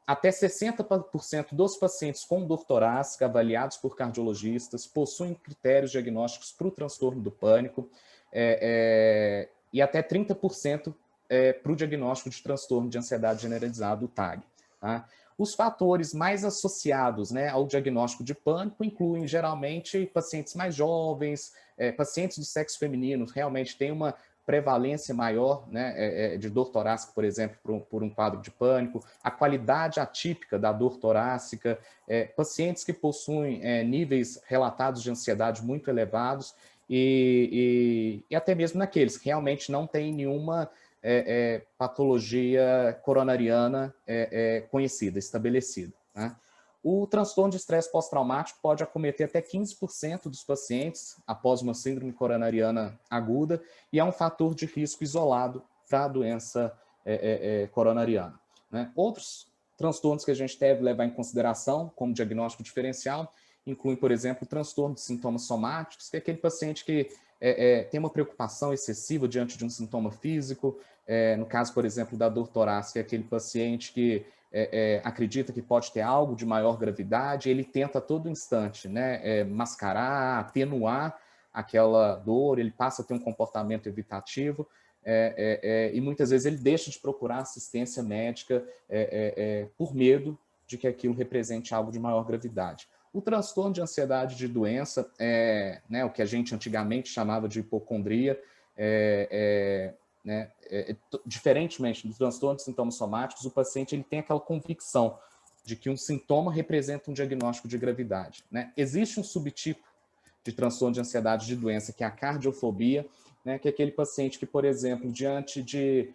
Até 60% dos pacientes com dor torácica avaliados por cardiologistas possuem critérios diagnósticos para o transtorno do pânico, e até 30% para o diagnóstico de transtorno de ansiedade generalizado, o TAG. Tá? Os fatores mais associados, né, ao diagnóstico de pânico incluem, geralmente, pacientes mais jovens, pacientes do sexo feminino realmente têm uma prevalência maior, né, de dor torácica, por exemplo, por um quadro de pânico, a qualidade atípica da dor torácica, pacientes que possuem níveis relatados de ansiedade muito elevados e até mesmo naqueles que realmente não têm nenhuma patologia coronariana conhecida, estabelecida, né? O transtorno de estresse pós-traumático pode acometer até 15% dos pacientes após uma síndrome coronariana aguda e é um fator de risco isolado para a doença coronariana, né? Outros transtornos que a gente deve levar em consideração como diagnóstico diferencial incluem, por exemplo, o transtorno de sintomas somáticos, que é aquele paciente que tem uma preocupação excessiva diante de um sintoma físico. No caso, por exemplo, da dor torácica, é aquele paciente que acredita que pode ter algo de maior gravidade, ele tenta a todo instante, né, mascarar, atenuar aquela dor, ele passa a ter um comportamento evitativo, e muitas vezes ele deixa de procurar assistência médica por medo de que aquilo represente algo de maior gravidade. O transtorno de ansiedade de doença, né, o que a gente antigamente chamava de hipocondria, né, diferentemente do transtorno de sintomas somáticos, o paciente ele tem aquela convicção de que um sintoma representa um diagnóstico de gravidade, né? Existe um subtipo de transtorno de ansiedade de doença, que é a cardiofobia, né, que é aquele paciente que, por exemplo, diante de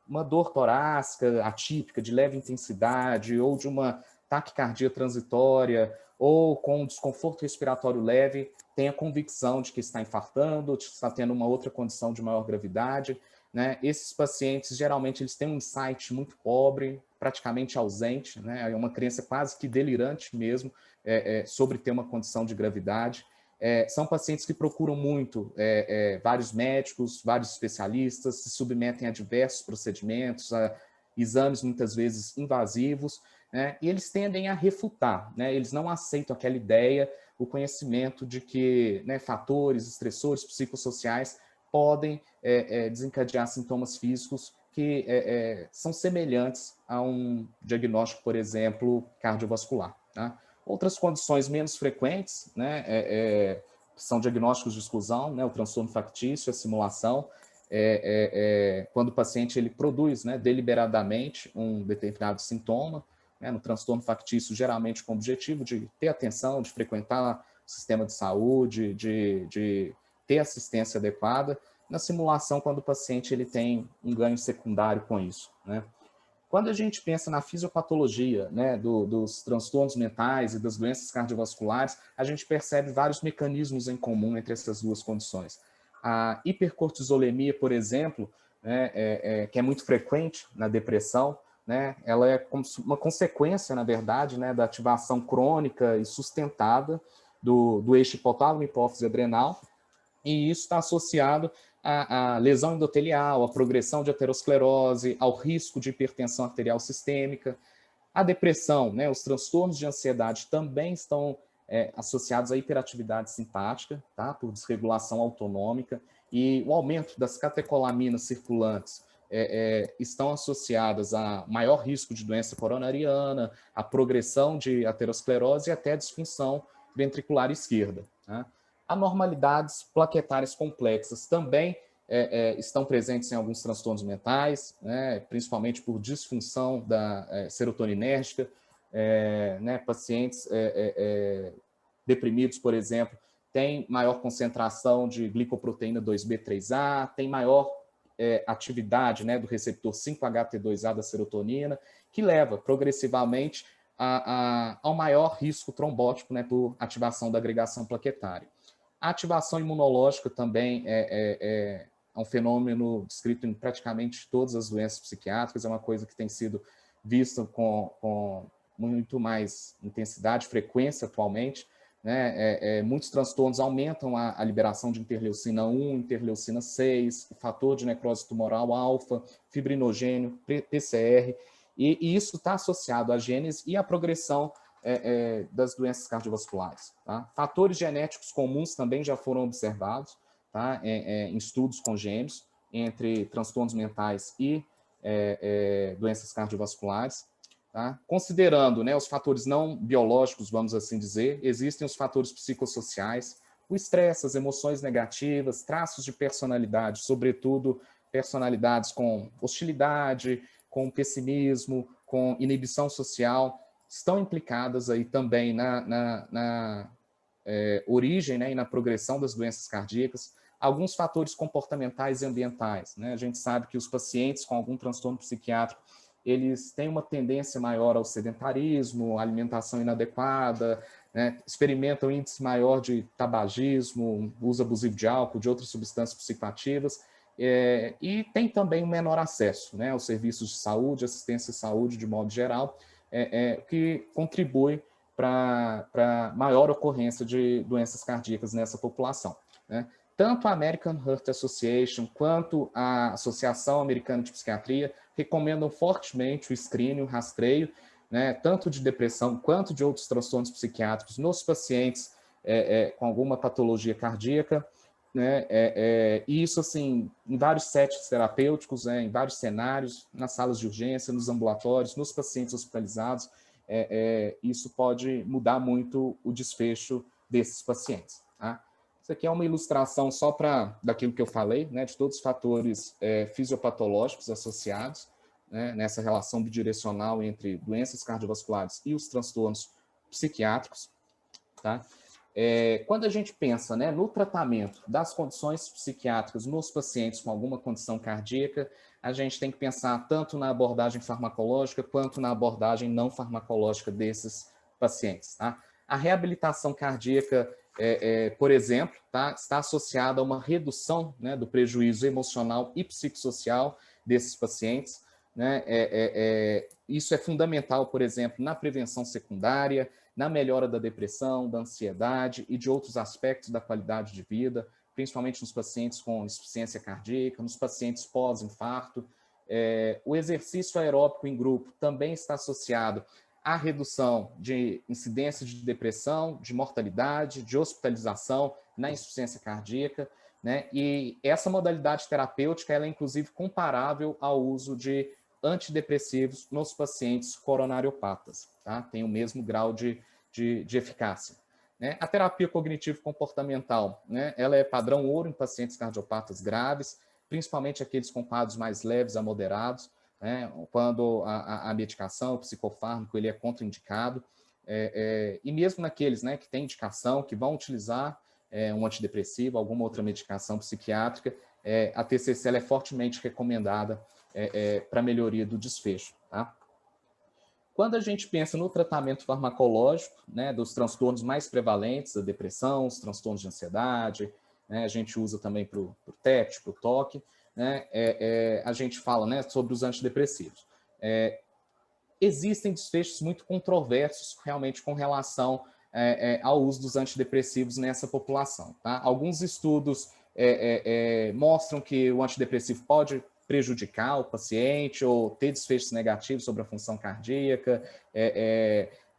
uma dor torácica atípica, de leve intensidade, ou de uma taquicardia transitória, ou com desconforto respiratório leve, tem a convicção de que está infartando, de que está tendo uma outra condição de maior gravidade, né? Esses pacientes, geralmente, eles têm um insight muito pobre, praticamente ausente, né? É uma crença quase que delirante mesmo, sobre ter uma condição de gravidade. São pacientes que procuram muito vários médicos, vários especialistas, se submetem a diversos procedimentos, a exames muitas vezes invasivos, né? E eles tendem a refutar, né? Eles não aceitam aquela ideia, o conhecimento de que, né, fatores, estressores psicossociais podem desencadear sintomas físicos que são semelhantes a um diagnóstico, por exemplo, cardiovascular, tá? Outras condições menos frequentes, né, são diagnósticos de exclusão, né, o transtorno factício, a simulação, quando o paciente ele produz, né, deliberadamente um determinado sintoma, né, no transtorno factício, geralmente com o objetivo de ter atenção, de frequentar o sistema de saúde, de ter assistência adequada. Na simulação, quando o paciente ele tem um ganho secundário com isso, né? Quando a gente pensa na fisiopatologia, né, dos transtornos mentais e das doenças cardiovasculares, a gente percebe vários mecanismos em comum entre essas duas condições. A hipercortisolemia, por exemplo, né, que é muito frequente na depressão, né, ela é como uma consequência, na verdade, né, da ativação crônica e sustentada do eixo hipotálamo, hipófise adrenal, e isso está associado à lesão endotelial, à progressão de aterosclerose, ao risco de hipertensão arterial sistêmica. A depressão, né, os transtornos de ansiedade também estão associados à hiperatividade simpática, tá, por desregulação autonômica, e o aumento das catecolaminas circulantes estão associadas a maior risco de doença coronariana, a progressão de aterosclerose e até disfunção ventricular esquerda. Tá? Anormalidades plaquetárias complexas também estão presentes em alguns transtornos mentais, né, principalmente por disfunção da serotoninérgica, né, pacientes deprimidos, por exemplo, têm maior concentração de glicoproteína 2B3A, tem maior atividade, né, do receptor 5-HT2A da serotonina, que leva progressivamente ao maior risco trombótico, né, por ativação da agregação plaquetária. A ativação imunológica também é um fenômeno descrito em praticamente todas as doenças psiquiátricas, é uma coisa que tem sido vista com muito mais intensidade, frequência atualmente, né? Muitos transtornos aumentam a liberação de interleucina 1, interleucina 6, o fator de necrose tumoral alfa, fibrinogênio, PCR, e isso está associado à gênese e à progressão das doenças cardiovasculares. Tá? Fatores genéticos comuns também já foram observados, tá? Em estudos congênitos entre transtornos mentais e doenças cardiovasculares. Tá? Considerando, né, os fatores não biológicos, vamos assim dizer, existem os fatores psicossociais, o estresse, as emoções negativas, traços de personalidade, sobretudo personalidades com hostilidade, com pessimismo, com inibição social, estão implicadas aí também na origem, né, e na progressão das doenças cardíacas. Alguns fatores comportamentais e ambientais, né? A gente sabe que os pacientes com algum transtorno psiquiátrico eles têm uma tendência maior ao sedentarismo, alimentação inadequada, né? Experimentam índice maior de tabagismo, uso abusivo de álcool, de outras substâncias psicoativas, e tem também um menor acesso, né, aos serviços de saúde, assistência à saúde de modo geral, que contribui para maior ocorrência de doenças cardíacas nessa população. Né? Tanto a American Heart Association quanto a Associação Americana de Psiquiatria recomendam fortemente o screening, o rastreio, né, tanto de depressão quanto de outros transtornos psiquiátricos nos pacientes com alguma patologia cardíaca, né, e isso assim em vários settings terapêuticos, em vários cenários, nas salas de urgência, nos ambulatórios, nos pacientes hospitalizados, isso pode mudar muito o desfecho desses pacientes. Tá? Isso aqui é uma ilustração só daquilo que eu falei, né, de todos os fatores fisiopatológicos associados, né, nessa relação bidirecional entre doenças cardiovasculares e os transtornos psiquiátricos. Tá? Quando a gente pensa, né, no tratamento das condições psiquiátricas nos pacientes com alguma condição cardíaca, a gente tem que pensar tanto na abordagem farmacológica quanto na abordagem não farmacológica desses pacientes. Tá? A reabilitação cardíaca, por exemplo, tá, está associada a uma redução, né, do prejuízo emocional e psicossocial desses pacientes. Né? Isso é fundamental, por exemplo, na prevenção secundária, na melhora da depressão, da ansiedade e de outros aspectos da qualidade de vida, principalmente nos pacientes com insuficiência cardíaca, nos pacientes pós-infarto. O exercício aeróbico em grupo também está associado à redução de incidência de depressão, de mortalidade, de hospitalização na insuficiência cardíaca, né? E essa modalidade terapêutica ela é inclusive comparável ao uso de antidepressivos nos pacientes coronariopatas, tá? Tem o mesmo grau de eficácia. Né? A terapia cognitivo-comportamental, né? Ela é padrão ouro em pacientes cardiopatas graves, principalmente aqueles com quadros mais leves a moderados, né? Quando a medicação, o psicofármaco, ele é contraindicado, e mesmo naqueles, né, que têm indicação, que vão utilizar um antidepressivo, alguma outra medicação psiquiátrica, a TCC ela é fortemente recomendada para melhoria do desfecho. Tá? Quando a gente pensa no tratamento farmacológico, né, dos transtornos mais prevalentes, a depressão, os transtornos de ansiedade, né, a gente usa também para o TEP, para o TOC, né, a gente fala, né, sobre os antidepressivos. Existem desfechos muito controversos realmente com relação ao uso dos antidepressivos nessa população. Tá? Alguns estudos mostram que o antidepressivo pode prejudicar o paciente ou ter desfechos negativos sobre a função cardíaca,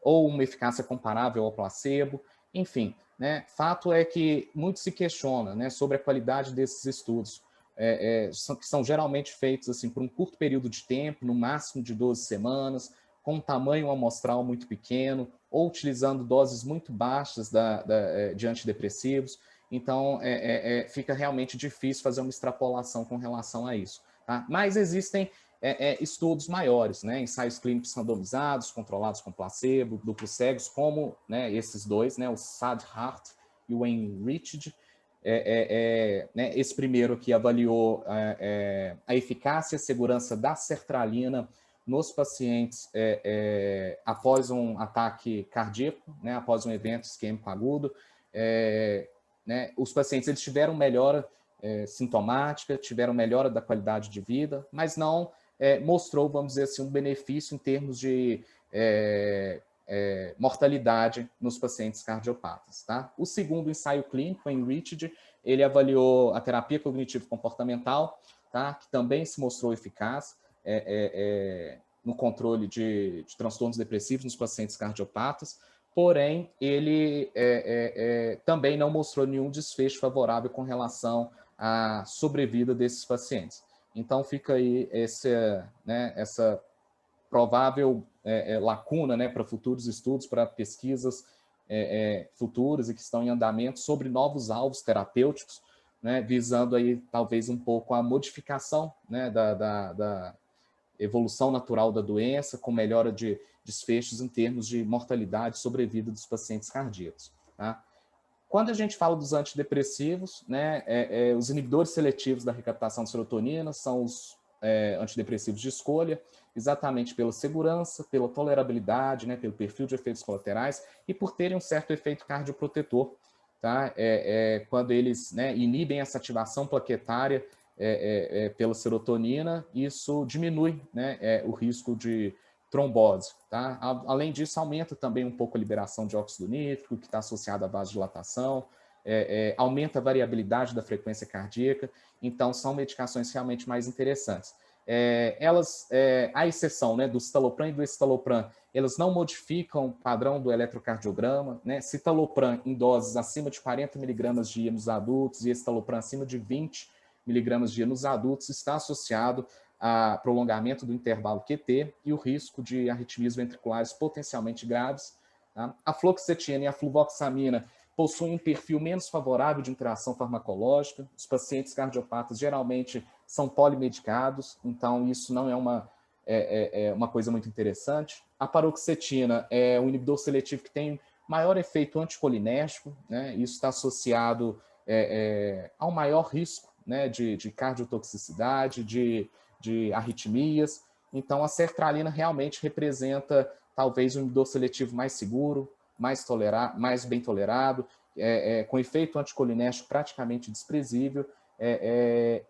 ou uma eficácia comparável ao placebo, enfim. Né? Fato é que muito se questiona, né, sobre a qualidade desses estudos, que são geralmente feitos assim, por um curto período de tempo, no máximo de 12 semanas, com um tamanho amostral muito pequeno, ou utilizando doses muito baixas de antidepressivos. Então, fica realmente difícil fazer uma extrapolação com relação a isso. Tá? Mas existem estudos maiores, né? Ensaios clínicos randomizados, controlados com placebo, duplos cegos, como, né, esses dois, né, o SAD-HART e o Enriched. Né, esse primeiro aqui avaliou a eficácia e a segurança da sertralina nos pacientes após um ataque cardíaco, né, após um evento isquêmico agudo. Né, os pacientes eles tiveram melhora sintomática, tiveram melhora da qualidade de vida, mas não mostrou, vamos dizer assim, um benefício em termos de mortalidade nos pacientes cardiopatas. Tá? O segundo ensaio clínico, o Enriched, ele avaliou a terapia cognitivo-comportamental, tá? Que também se mostrou eficaz no controle de transtornos depressivos nos pacientes cardiopatas, porém, ele também não mostrou nenhum desfecho favorável com relação à sobrevida desses pacientes. Então, fica aí essa provável lacuna, né, para futuros estudos, para pesquisas futuras e que estão em andamento sobre novos alvos terapêuticos, né, visando aí talvez um pouco a modificação, né, da evolução natural da doença, com melhora de desfechos em termos de mortalidade e sobrevida dos pacientes cardíacos. Tá? Quando a gente fala dos antidepressivos, né, os inibidores seletivos da recaptação de serotonina são os antidepressivos de escolha, exatamente pela segurança, pela tolerabilidade, né, pelo perfil de efeitos colaterais e por terem um certo efeito cardioprotetor. Tá? Quando eles, né, inibem essa ativação plaquetária pela serotonina, isso diminui, né, o risco de trombose. Tá? Além disso, aumenta também um pouco a liberação de óxido nítrico, que está associado à vasodilatação, aumenta a variabilidade da frequência cardíaca, então são medicações realmente mais interessantes. Elas, à exceção, né, do citalopram e do escitalopram, elas não modificam o padrão do eletrocardiograma, né? Citalopram em doses acima de 40 mg dia nos adultos e escitalopram acima de 20 mg dia nos adultos está associado a prolongamento do intervalo QT e o risco de arritmias ventriculares potencialmente graves. Tá? A fluoxetina e a fluvoxamina possuem um perfil menos favorável de interação farmacológica. Os pacientes cardiopatas geralmente são polimedicados, então isso não é uma coisa muito interessante. A paroxetina é um inibidor seletivo que tem maior efeito anticolinérgico, né? Isso está associado ao maior risco, né, de cardiotoxicidade, de arritmias. Então, a sertralina realmente representa talvez um inibidor seletivo mais seguro, mais bem tolerado, com efeito anticolinérgico praticamente desprezível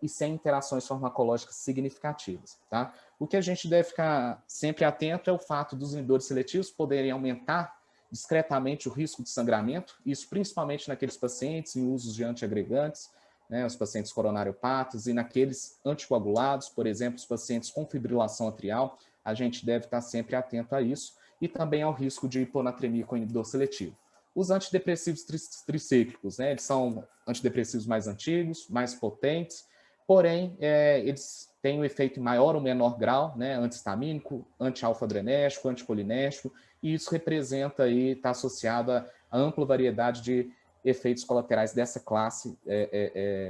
e sem interações farmacológicas significativas. Tá? O que a gente deve ficar sempre atento é o fato dos inibidores seletivos poderem aumentar discretamente o risco de sangramento, isso principalmente naqueles pacientes em usos de antiagregantes, né, os pacientes coronariopatas e naqueles anticoagulados, por exemplo, os pacientes com fibrilação atrial, a gente deve estar sempre atento a isso, e também ao risco de hiponatremia com inibidor seletivo. Os antidepressivos tricíclicos, né, eles são antidepressivos mais antigos, mais potentes, porém, eles têm um efeito em maior ou menor grau, né, antihistamínico, anti-alfa-adrenérgico, anticolinérgico, e isso representa aí, está associado a ampla variedade de efeitos colaterais dessa classe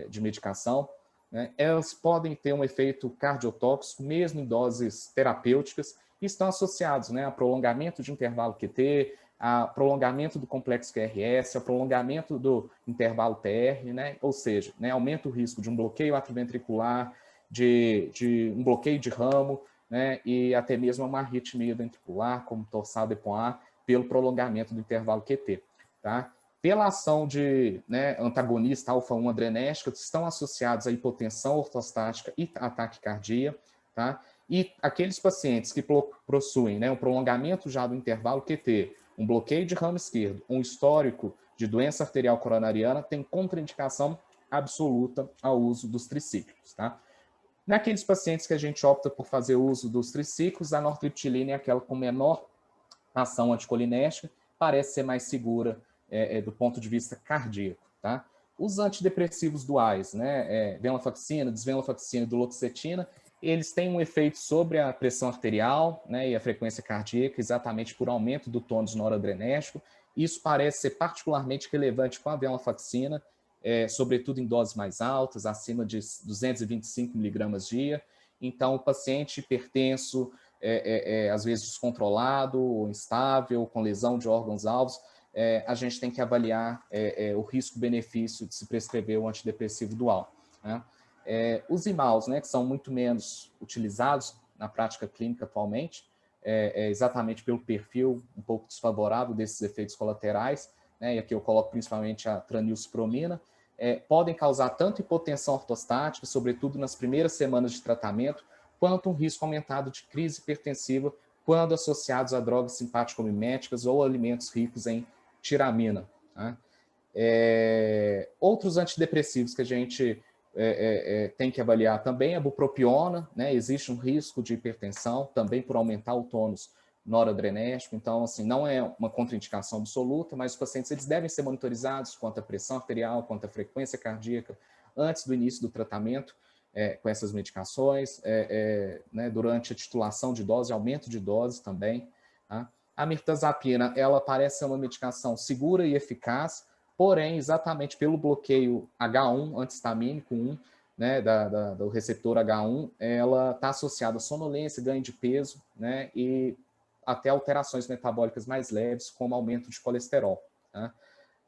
de medicação. Né? Elas podem ter um efeito cardiotóxico, mesmo em doses terapêuticas, e estão associados, né, a prolongamento de intervalo QT, a prolongamento do complexo QRS, a prolongamento do intervalo TR, né? Ou seja, né, aumenta o risco de um bloqueio atrioventricular, de um bloqueio de ramo, né, e até mesmo uma arritmia ventricular, como torsal de Poincaré, pelo prolongamento do intervalo QT. Tá? Pela ação de, né, antagonista alfa-1 adrenérgica, estão associados a hipotensão ortostática e a taquicardia. Tá? E aqueles pacientes que possuem, né, um prolongamento já do intervalo QT, um bloqueio de ramo esquerdo, um histórico de doença arterial coronariana, tem contraindicação absoluta ao uso dos tricíclicos, tá? Naqueles pacientes que a gente opta por fazer uso dos triciclos, a nortriptilina é aquela com menor ação anticolinérgica, parece ser mais segura do ponto de vista cardíaco, tá? Os antidepressivos duais, né, venlafaxina, desvenlafaxina e duloxetina, eles têm um efeito sobre a pressão arterial, né, e a frequência cardíaca, exatamente por aumento do tônus noradrenérgico. Isso parece ser particularmente relevante com a venlafaxina, sobretudo em doses mais altas, acima de 225 miligramas dia. Então, o paciente hipertenso, às vezes descontrolado, ou instável, com lesão de órgãos-alvos, a gente tem que avaliar o risco-benefício de se prescrever o antidepressivo dual, né? Os IMAUs, né, que são muito menos utilizados na prática clínica atualmente, exatamente pelo perfil um pouco desfavorável desses efeitos colaterais, né, e aqui eu coloco principalmente a tranilcipromina, podem causar tanto hipotensão ortostática, sobretudo nas primeiras semanas de tratamento, quanto um risco aumentado de crise hipertensiva quando associados a drogas simpático-miméticas ou alimentos ricos em tiramina, tá? Outros antidepressivos que a gente tem que avaliar também, a bupropiona, né? Existe um risco de hipertensão, também por aumentar o tônus noradrenérgico, então, assim, não é uma contraindicação absoluta, mas os pacientes eles devem ser monitorizados quanto à pressão arterial, quanto à frequência cardíaca, antes do início do tratamento com essas medicações, né, durante a titulação de dose, aumento de dose também, tá? A mirtazapina, ela parece ser uma medicação segura e eficaz, porém, exatamente pelo bloqueio H1, antihistamínico 1, né, do receptor H1, ela está associada a sonolência, ganho de peso, né, e até alterações metabólicas mais leves, como aumento de colesterol, tá?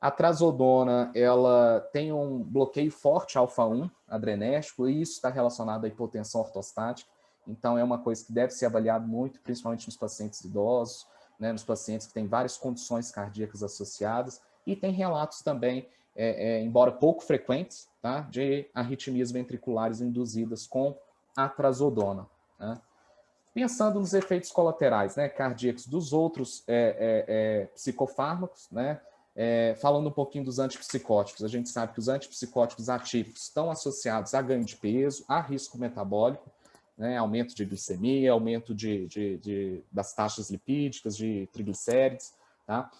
A trazodona, ela tem um bloqueio forte alfa-1 adrenérgico, e isso está relacionado à hipotensão ortostática, então é uma coisa que deve ser avaliada muito, principalmente nos pacientes idosos, né, nos pacientes que têm várias condições cardíacas associadas, e tem relatos também, embora pouco frequentes, tá, de arritmias ventriculares induzidas com a trazodona, tá? Pensando nos efeitos colaterais, né, cardíacos dos outros psicofármacos, né, falando um pouquinho dos antipsicóticos, a gente sabe que os antipsicóticos atípicos estão associados a ganho de peso, a risco metabólico, né, aumento de glicemia, aumento das taxas lipídicas, de triglicérides, tá?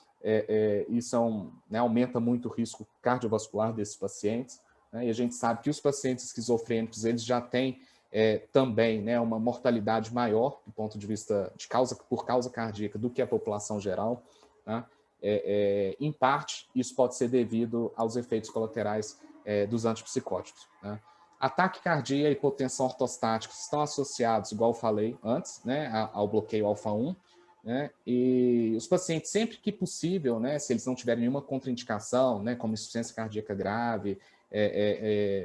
Isso né, aumenta muito o risco cardiovascular desses pacientes, né, e a gente sabe que os pacientes esquizofrênicos eles já têm também, né, uma mortalidade maior do ponto de vista de por causa cardíaca do que a população geral, tá? Em parte, isso pode ser devido aos efeitos colaterais dos antipsicóticos, né? A taquicardia e hipotensão ortostática estão associados, igual eu falei antes, né, ao bloqueio alfa-1, né, e os pacientes, sempre que possível, né, se eles não tiverem nenhuma contraindicação, né, como insuficiência cardíaca grave,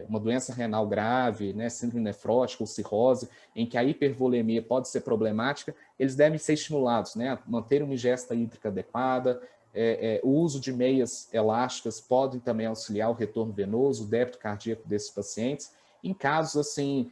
uma doença renal grave, né, síndrome nefrótica ou cirrose, em que a hipervolemia pode ser problemática, eles devem ser estimulados, né, a manter uma ingesta hídrica adequada. O uso de meias elásticas pode também auxiliar o retorno venoso, o débito cardíaco desses pacientes. Em casos assim,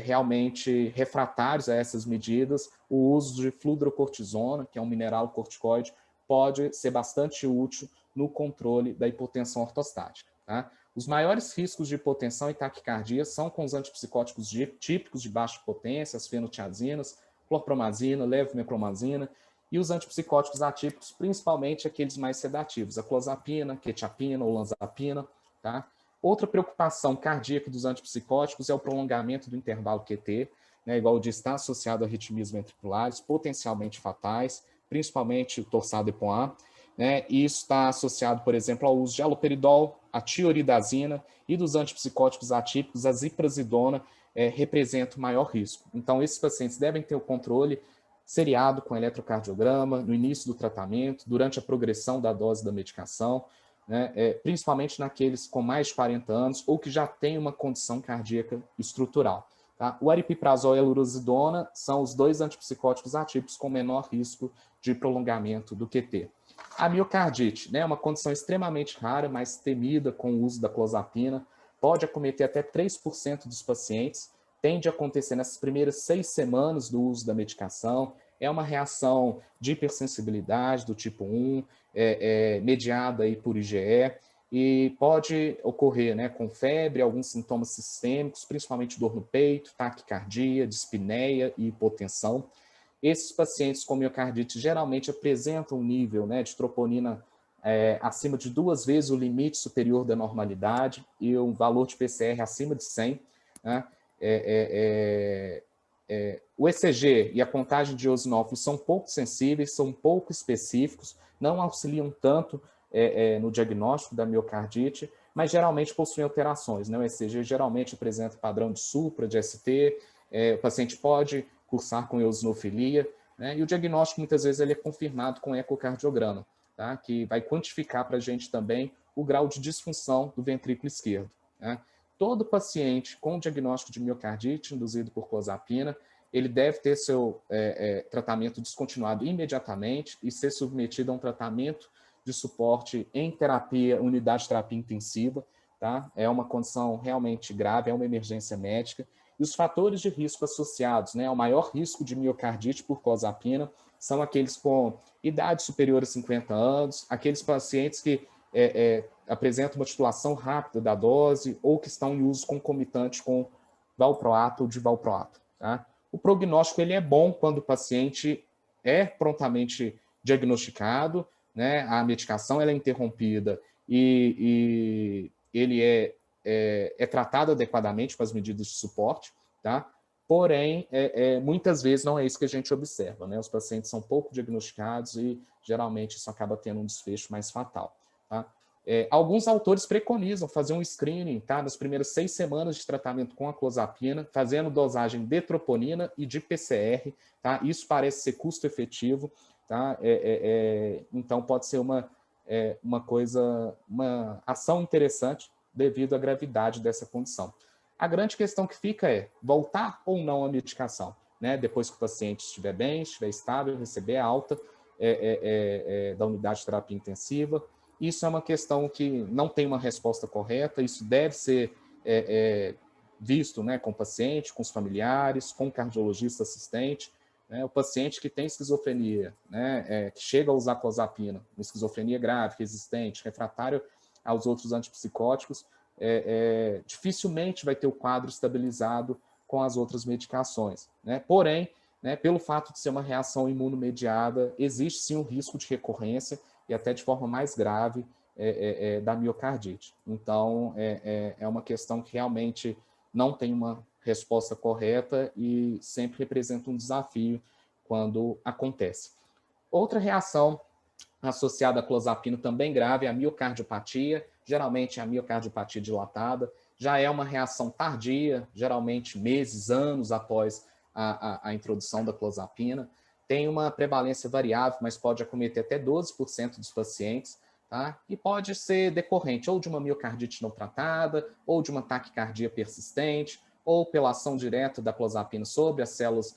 realmente refratários a essas medidas, o uso de fludrocortisona, que é um mineral corticoide, pode ser bastante útil no controle da hipotensão ortostática, tá? Os maiores riscos de hipotensão e taquicardia são com os antipsicóticos típicos de baixa potência, as fenotiazinas, clorpromazina, levomecromazina, e os antipsicóticos atípicos, principalmente aqueles mais sedativos, a clozapina, quetiapina, olanzapina, tá? Outra preocupação cardíaca dos antipsicóticos é o prolongamento do intervalo QT, né, igual eu disse, está associado a arritmias ventriculares, potencialmente fatais, principalmente o torsado EPOA, né, e isso está associado, por exemplo, ao uso de haloperidol, a tioridazina, e dos antipsicóticos atípicos, a ziprasidona representa o maior risco. Então, esses pacientes devem ter o controle seriado com eletrocardiograma, no início do tratamento, durante a progressão da dose da medicação, né, principalmente naqueles com mais de 40 anos ou que já têm uma condição cardíaca estrutural, tá? O aripiprazol e a lurazidona são os dois antipsicóticos atípicos com menor risco de prolongamento do QT. A miocardite, né, é uma condição extremamente rara, mas temida com o uso da clozapina, pode acometer até 3% dos pacientes, tende a acontecer nessas primeiras 6 semanas do uso da medicação, é uma reação de hipersensibilidade do tipo 1, mediada aí por IgE, e pode ocorrer, né, com febre, alguns sintomas sistêmicos, principalmente dor no peito, taquicardia, dispneia e hipotensão. Esses pacientes com miocardite geralmente apresentam um nível, né, de troponina acima de 2 vezes o limite superior da normalidade e um valor de PCR acima de 100. Né? O ECG e a contagem de eosinófilos são pouco sensíveis, são pouco específicos, não auxiliam tanto no diagnóstico da miocardite, mas geralmente possuem alterações. Né? O ECG geralmente apresenta padrão de supra, de ST, o paciente pode cursar com eosinofilia, né? E o diagnóstico muitas vezes ele é confirmado com ecocardiograma, tá? Que vai quantificar para a gente também o grau de disfunção do ventrículo esquerdo. Né? Todo paciente com diagnóstico de miocardite induzido por clozapina, ele deve ter seu tratamento descontinuado imediatamente e ser submetido a um tratamento de suporte em terapia, unidade de terapia intensiva, tá? É uma condição realmente grave, é uma emergência médica. E os fatores de risco associados, né, ao maior risco de miocardite por clozapina são aqueles com idade superior a 50 anos, aqueles pacientes que apresentam uma titulação rápida da dose ou que estão em uso concomitante com valproato ou divalproato. Tá? O prognóstico ele é bom quando o paciente é prontamente diagnosticado, né, a medicação ela é interrompida e ele é tratado adequadamente com as medidas de suporte, tá? Porém, muitas vezes não é isso que a gente observa, né? Os pacientes são pouco diagnosticados e geralmente isso acaba tendo um desfecho mais fatal, tá? Alguns autores preconizam fazer um screening, tá? Nas primeiras 6 semanas de tratamento com a clozapina, fazendo dosagem de troponina e de PCR, tá? Isso parece ser custo efetivo, tá? Então pode ser uma ação interessante devido à gravidade dessa condição. A grande questão que fica é voltar ou não à medicação, né? Depois que o paciente estiver bem, estiver estável, receber a alta da unidade de terapia intensiva. Isso é uma questão que não tem uma resposta correta, isso deve ser visto, né, com o paciente, com os familiares, com o cardiologista assistente. Né? O paciente que tem esquizofrenia, né, que chega a usar clozapina, uma esquizofrenia grave, resistente, refratário aos outros antipsicóticos, dificilmente vai ter o quadro estabilizado com as outras medicações. Né? Porém, né, pelo fato de ser uma reação imunomediada, existe sim um risco de recorrência e até de forma mais grave da miocardite. Então, é uma questão que realmente não tem uma resposta correta e sempre representa um desafio quando acontece. Outra reação associada à clozapina também grave é a miocardiopatia, geralmente a miocardiopatia dilatada, já é uma reação tardia, geralmente meses, anos após a introdução da clozapina, tem uma prevalência variável, mas pode acometer até 12% dos pacientes, tá? E pode ser decorrente ou de uma miocardite não tratada, ou de uma taquicardia persistente, ou pela ação direta da clozapina sobre as células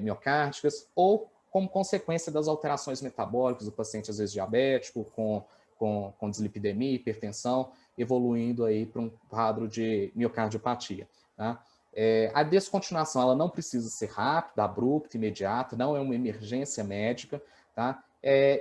miocárdicas, ou como consequência das alterações metabólicas do paciente, às vezes diabético, com dislipidemia, hipertensão, evoluindo aí para um quadro de miocardiopatia. Tá? A descontinuação ela não precisa ser rápida, abrupta, imediata, não é uma emergência médica, tá?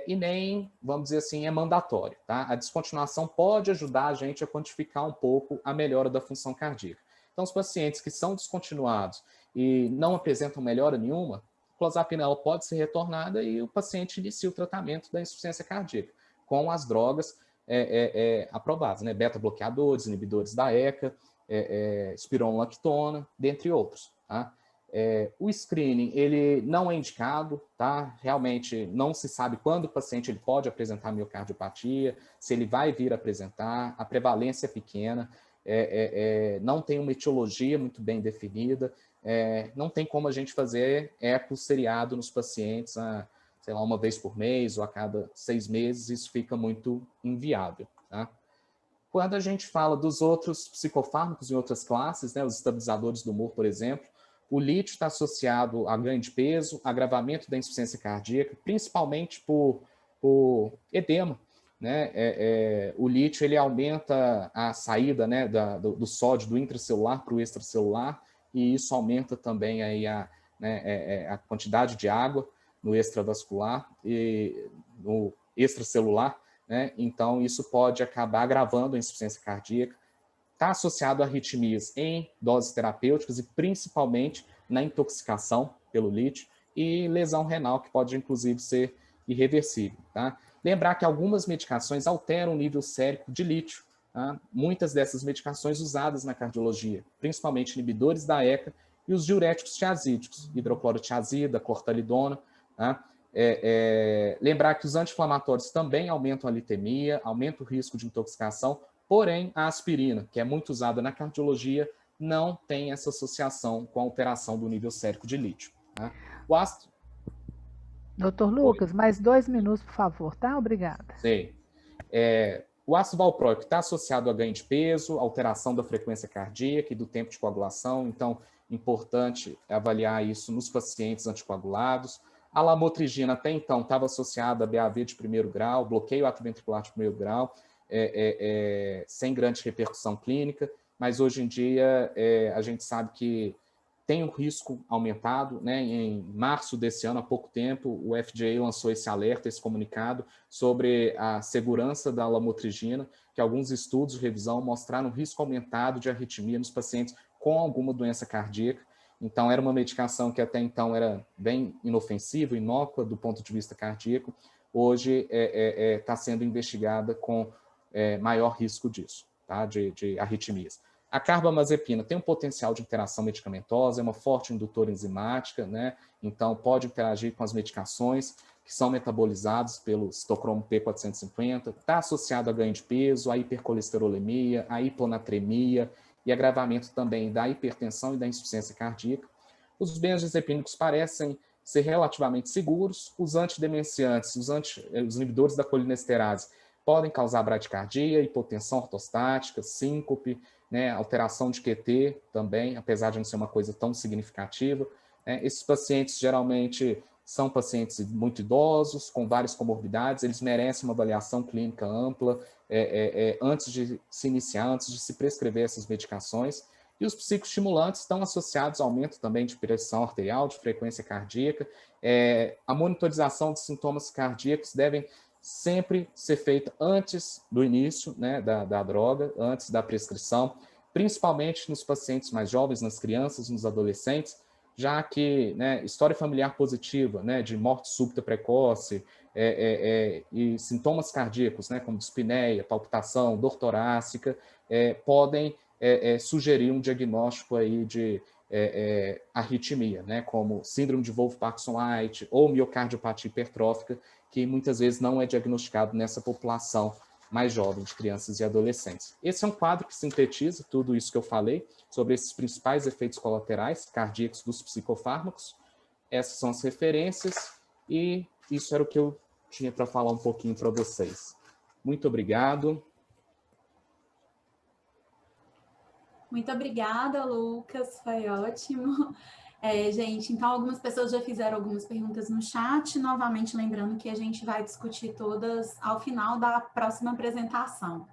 E nem, vamos dizer assim, é mandatório. Tá? A descontinuação pode ajudar a gente a quantificar um pouco a melhora da função cardíaca. Então, os pacientes que são descontinuados e não apresentam melhora nenhuma, a clozapina ela pode ser retornada e o paciente inicia o tratamento da insuficiência cardíaca com as drogas aprovadas, né? Beta-bloqueadores, inibidores da ECA, espironolactona, dentre outros. Tá? O screening ele não é indicado, tá? Realmente não se sabe quando o paciente ele pode apresentar miocardiopatia, se ele vai vir apresentar, a prevalência é pequena, não tem uma etiologia muito bem definida, não tem como a gente fazer eco seriado nos pacientes, sei lá, uma vez por mês ou a cada 6 meses, isso fica muito inviável. Tá? Quando a gente fala dos outros psicofármacos em outras classes, né, os estabilizadores do humor, por exemplo, o lítio está associado a ganho de peso, agravamento da insuficiência cardíaca, principalmente por edema. Né? O lítio ele aumenta a saída, né, do sódio do intracelular para o extracelular, e isso aumenta também aí a quantidade de água. no extravascular e no extracelular, né? Então, isso pode acabar agravando a insuficiência cardíaca. Está associado a arritmias em doses terapêuticas e principalmente na intoxicação pelo lítio e lesão renal, que pode inclusive ser irreversível. Tá? Lembrar que algumas medicações alteram o nível sérico de lítio. Tá? Muitas dessas medicações usadas na cardiologia, principalmente inibidores da ECA e os diuréticos tiazídicos, hidroclorotiazida, clortalidona. Tá? Lembrar que os anti-inflamatórios também aumentam a litemia, aumentam o risco de intoxicação, porém a aspirina, que é muito usada na cardiologia, não tem essa associação com a alteração do nível sérico de lítio. Tá? O ácido... Doutor Lucas, mais 2 minutos, por favor, tá? Obrigada. Sim. O ácido valproico está associado a ganho de peso, alteração da frequência cardíaca e do tempo de coagulação, então, importante avaliar isso nos pacientes anticoagulados. A lamotrigina, até então, estava associada a BAV de primeiro grau, bloqueio atrioventricular de primeiro grau, sem grande repercussão clínica, mas hoje em dia a gente sabe que tem um risco aumentado, né? Em março desse ano, há pouco tempo, o FDA lançou esse alerta, esse comunicado sobre a segurança da lamotrigina, que alguns estudos de revisão mostraram um risco aumentado de arritmia nos pacientes com alguma doença cardíaca. Então, era uma medicação que até então era bem inofensiva, inócua do ponto de vista cardíaco. Hoje está sendo investigada com maior risco disso, tá? de arritmias. A carbamazepina tem um potencial de interação medicamentosa, é uma forte indutora enzimática, né? Então pode interagir com as medicações que são metabolizadas pelo citocromo P450, está associado a ganho de peso, a hipercolesterolemia, a hiponatremia e agravamento também da hipertensão e da insuficiência cardíaca. Os benzodiazepínicos parecem ser relativamente seguros, os antidemenciantes, os inibidores da colinesterase podem causar bradicardia, hipotensão ortostática, síncope, né, alteração de QT também, apesar de não ser uma coisa tão significativa. Esses pacientes geralmente são pacientes muito idosos, com várias comorbidades, eles merecem uma avaliação clínica ampla antes de se iniciar, antes de se prescrever essas medicações. E os psicoestimulantes estão associados ao aumento também de pressão arterial, de frequência cardíaca. A monitorização de sintomas cardíacos devem sempre ser feita antes do início, né, da droga, antes da prescrição, principalmente nos pacientes mais jovens, nas crianças, nos adolescentes, já que, né, história familiar positiva, né, de morte súbita precoce e sintomas cardíacos, né, como dispneia, palpitação, dor torácica, podem sugerir um diagnóstico aí de arritmia, né, como síndrome de Wolff-Parkinson-White ou miocardiopatia hipertrófica, que muitas vezes não é diagnosticado nessa população mais jovem, de crianças e adolescentes. Esse é um quadro que sintetiza tudo isso que eu falei sobre esses principais efeitos colaterais cardíacos dos psicofármacos. Essas são as referências e isso era o que eu tinha para falar um pouquinho para vocês. Muito obrigado. Muito obrigada, Lucas, foi ótimo. Gente, então algumas pessoas já fizeram algumas perguntas no chat, novamente lembrando que a gente vai discutir todas ao final da próxima apresentação.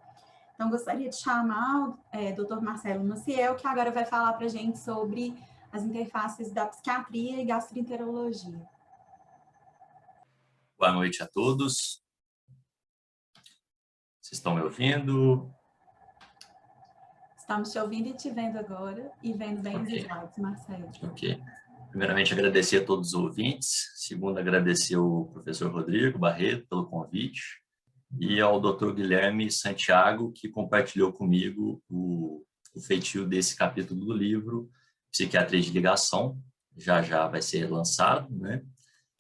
Então, gostaria de chamar o Dr. Marcelo Maciel, que agora vai falar para a gente sobre as interfaces da psiquiatria e gastroenterologia. Boa noite a todos. Vocês estão me ouvindo? Estamos te ouvindo e te vendo agora, e vendo bem os slides, Marcelo. Ok. Primeiramente, agradecer a todos os ouvintes. Segundo, agradecer ao professor Rodrigo Barreto pelo convite e ao Dr. Guilherme Santiago, que compartilhou comigo o feitio desse capítulo do livro Psiquiatria de Ligação. Já vai ser lançado, né?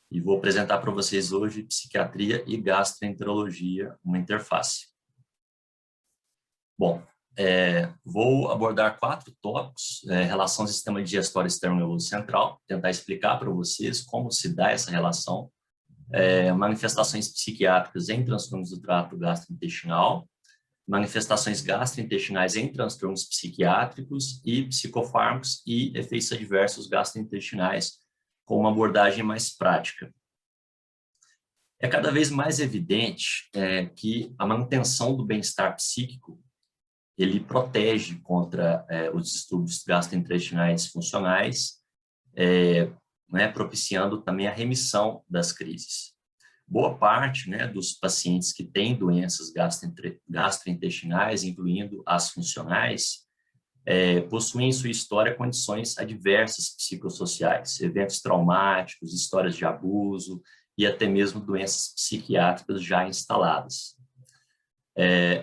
E vou apresentar para vocês hoje Psiquiatria e Gastroenterologia, uma interface. Bom, vou abordar 4 tópicos, relação sistema digestório externo nervoso central, tentar explicar para vocês como se dá essa relação, manifestações psiquiátricas em transtornos do trato gastrointestinal, manifestações gastrointestinais em transtornos psiquiátricos e psicofármacos e efeitos adversos gastrointestinais, com uma abordagem mais prática. É cada vez mais evidente que a manutenção do bem-estar psíquico ele protege contra os distúrbios gastrointestinais funcionais, né, propiciando também a remissão das crises. Boa parte, né, dos pacientes que têm doenças gastrointestinais, incluindo as funcionais, possuem em sua história condições adversas psicossociais, eventos traumáticos, histórias de abuso e até mesmo doenças psiquiátricas já instaladas.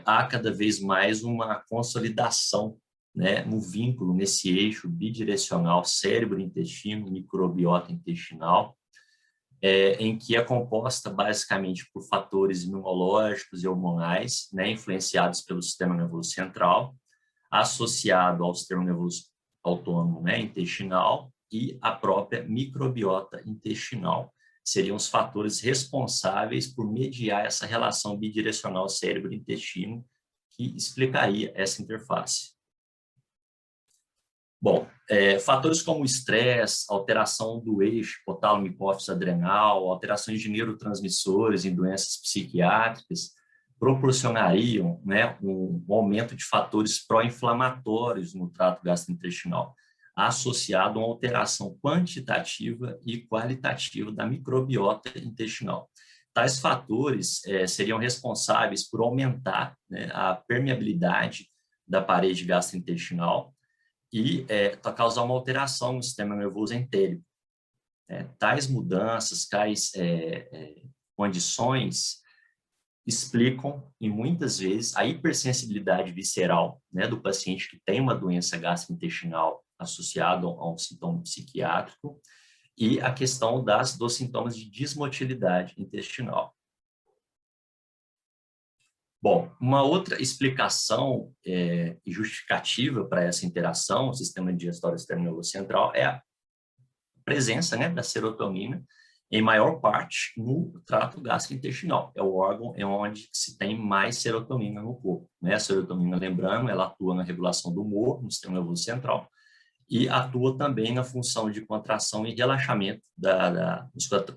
Há cada vez mais uma consolidação, né, no vínculo, nesse eixo bidirecional cérebro-intestino, microbiota intestinal, em que é composta basicamente por fatores imunológicos e hormonais, né, influenciados pelo sistema nervoso central, associado ao sistema nervoso autônomo, né, intestinal, e a própria microbiota intestinal. Seriam os fatores responsáveis por mediar essa relação bidirecional cérebro-intestino, que explicaria essa interface. Bom, fatores como estresse, alteração do eixo hipotálamo-hipófise adrenal, alterações de neurotransmissores em doenças psiquiátricas, proporcionariam, né, um aumento de fatores pró-inflamatórios no trato gastrointestinal, associado a uma alteração quantitativa e qualitativa da microbiota intestinal. Tais fatores seriam responsáveis por aumentar, né, a permeabilidade da parede gastrointestinal e causar uma alteração no sistema nervoso entérico. Tais mudanças, tais condições explicam, e muitas vezes, a hipersensibilidade visceral, né, do paciente que tem uma doença gastrointestinal associada a um sintoma psiquiátrico, e a questão dos sintomas de desmotilidade intestinal. Bom, uma outra explicação e justificativa para essa interação, o sistema digestório externo nervoso central, é a presença, né, da serotonina, em maior parte no trato gastrointestinal. É o órgão onde se tem mais serotonina no corpo, né? A serotonina, lembrando, ela atua na regulação do humor, no sistema nervoso central, e atua também na função de contração e relaxamento da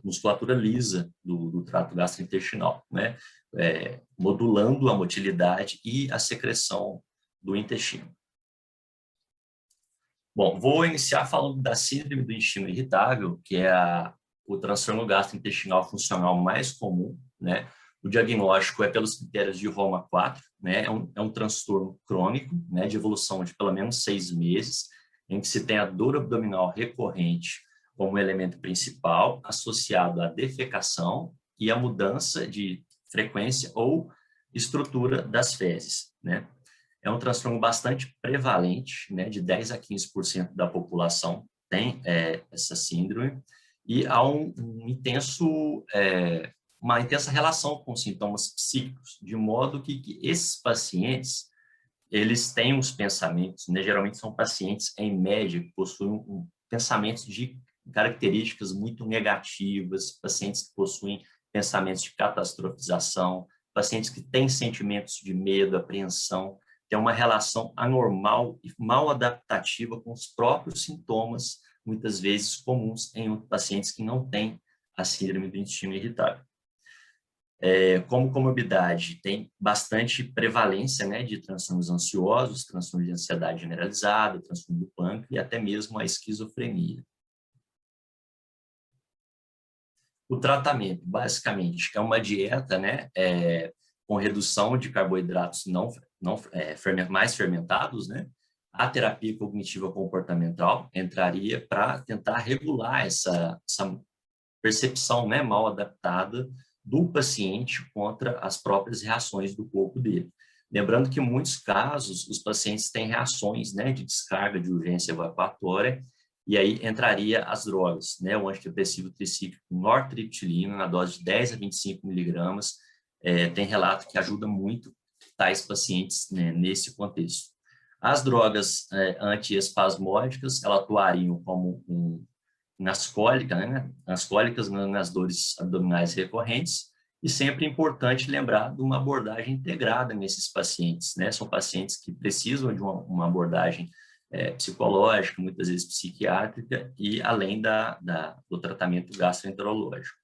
musculatura lisa do trato gastrointestinal, né? Modulando a motilidade e a secreção do intestino. Bom, vou iniciar falando da síndrome do intestino irritável, que é o transtorno gastrointestinal funcional mais comum, né? O diagnóstico é pelos critérios de Roma 4, né? É um transtorno crônico, né, de evolução de pelo menos 6 meses, em que se tem a dor abdominal recorrente como elemento principal, associado à defecação e à mudança de frequência ou estrutura das fezes, né? É um transtorno bastante prevalente, né? De 10 a 15% da população tem essa síndrome, e há uma intensa relação com sintomas psíquicos, de modo que esses pacientes, eles têm os pensamentos, né, geralmente são pacientes, em média, que possuem pensamentos de características muito negativas, pacientes que possuem pensamentos de catastrofização, pacientes que têm sentimentos de medo, apreensão, tem uma relação anormal e mal adaptativa com os próprios sintomas, muitas vezes comuns em pacientes que não têm a síndrome do intestino irritável. Como comorbidade, tem bastante prevalência, né, de transtornos ansiosos, transtorno de ansiedade generalizada, transtorno do pâncreas e até mesmo a esquizofrenia. O tratamento, basicamente, é uma dieta, né, com redução de carboidratos mais fermentados, né? A terapia cognitiva comportamental entraria para tentar regular essa percepção, né, mal adaptada do paciente contra as próprias reações do corpo dele. Lembrando que, em muitos casos, os pacientes têm reações, né, de descarga de urgência evacuatória, e aí entraria as drogas, né, o antidepressivo tricíclico nortriptilina, na dose de 10 a 25 miligramas, tem relato que ajuda muito tais pacientes, né, nesse contexto. As drogas antiespasmódicas, elas atuariam como nas cólicas, né, nas dores abdominais recorrentes, e sempre é importante lembrar de uma abordagem integrada nesses pacientes, né? São pacientes que precisam de uma abordagem psicológica, muitas vezes psiquiátrica, e além do tratamento gastroenterológico.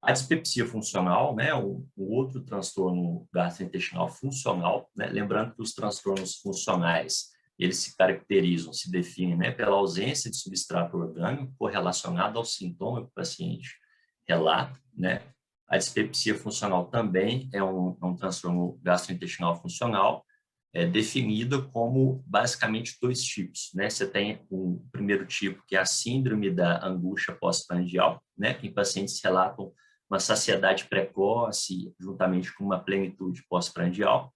A dispepsia funcional, né, o outro transtorno gastrointestinal funcional, né, lembrando que os transtornos funcionais eles se caracterizam, se definem, né, pela ausência de substrato orgânico correlacionado ao sintoma que o paciente relata, né? A dispepsia funcional também é um transtorno gastrointestinal funcional, definida como basicamente 2 tipos, né? Você tem o primeiro tipo, que é a síndrome da angústia pós-prandial, né? Em pacientes que relatam uma saciedade precoce, juntamente com uma plenitude pós-prandial,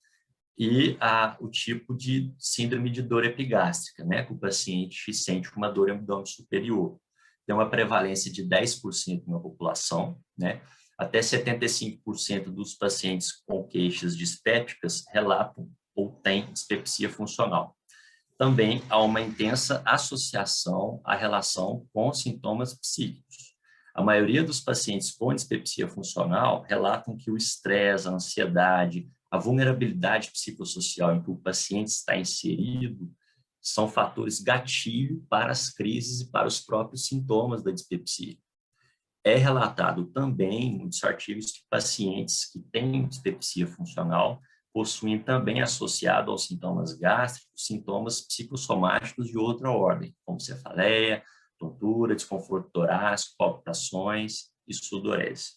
e o tipo de síndrome de dor epigástrica, né? Que o paciente sente uma dor no abdômen superior. Tem uma prevalência de 10% na população, né? Até 75% dos pacientes com queixas dispépticas relatam ou têm dispepsia funcional. Também há uma intensa associação à relação com sintomas psíquicos. A maioria dos pacientes com dispepsia funcional relatam que o estresse, a ansiedade, a vulnerabilidade psicossocial em que o paciente está inserido são fatores gatilho para as crises e para os próprios sintomas da dispepsia. É relatado também em muitos artigos que pacientes que têm dispepsia funcional possuem também associado aos sintomas gástricos, sintomas psicossomáticos de outra ordem, como cefaleia, tontura, desconforto torácico, palpitações e sudorese.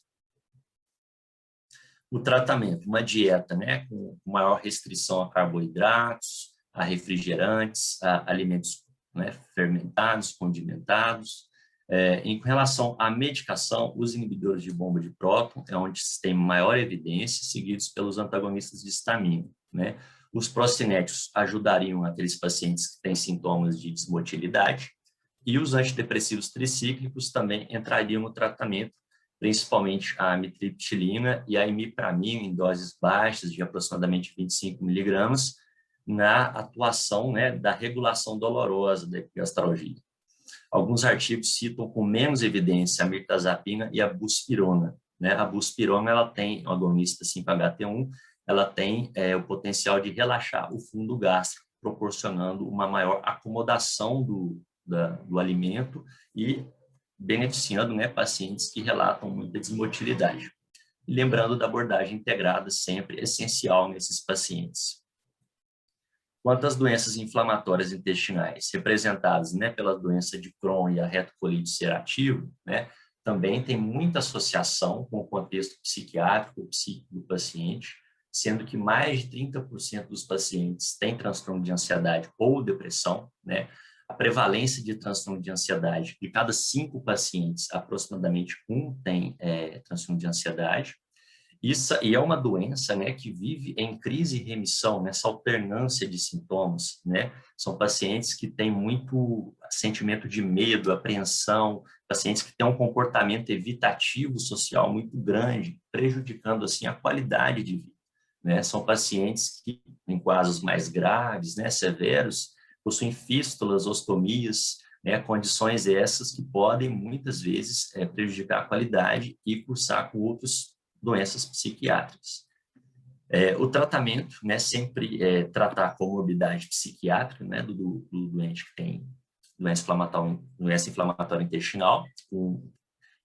O tratamento, uma dieta, né, com maior restrição a carboidratos, a refrigerantes, a alimentos, né, fermentados, condimentados. Em relação à medicação, os inibidores de bomba de próton é onde se tem maior evidência, seguidos pelos antagonistas de histamina, né? Os procinéticos ajudariam aqueles pacientes que têm sintomas de desmotilidade, e os antidepressivos tricíclicos também entrariam no tratamento, principalmente a amitriptilina e a imipramina em doses baixas de aproximadamente 25 miligramas, na atuação, né, da regulação dolorosa da epigastralgia. Alguns artigos citam com menos evidência a mirtazapina e a buspirona, né? A buspirona, ela tem, um agonista 5-HT1, ela tem o potencial de relaxar o fundo gástrico, proporcionando uma maior acomodação do alimento e beneficiando, né, pacientes que relatam muita desmotilidade. E lembrando da abordagem integrada, sempre essencial nesses pacientes. Quanto às doenças inflamatórias intestinais, representadas, né, pela doença de Crohn e a retocolite ulcerativa, né, também tem muita associação com o contexto psiquiátrico, psíquico do paciente, sendo que mais de 30% dos pacientes têm transtorno de ansiedade ou depressão, né? A prevalência de transtorno de ansiedade, de cada 5 pacientes, aproximadamente 1 tem transtorno de ansiedade. Isso, e é uma doença, né, que vive em crise e remissão, nessa alternância de sintomas, né? São pacientes que têm muito sentimento de medo, apreensão, pacientes que têm um comportamento evitativo social muito grande, prejudicando, assim, a qualidade de vida, né? São pacientes que, em quadros mais graves, né, severos, possuem fístulas, ostomias, né, condições essas que podem, muitas vezes, prejudicar a qualidade e cursar com outras doenças psiquiátricas. O tratamento, né, sempre tratar a comorbidade psiquiátrica, né, do doente que tem doença inflamatória intestinal, com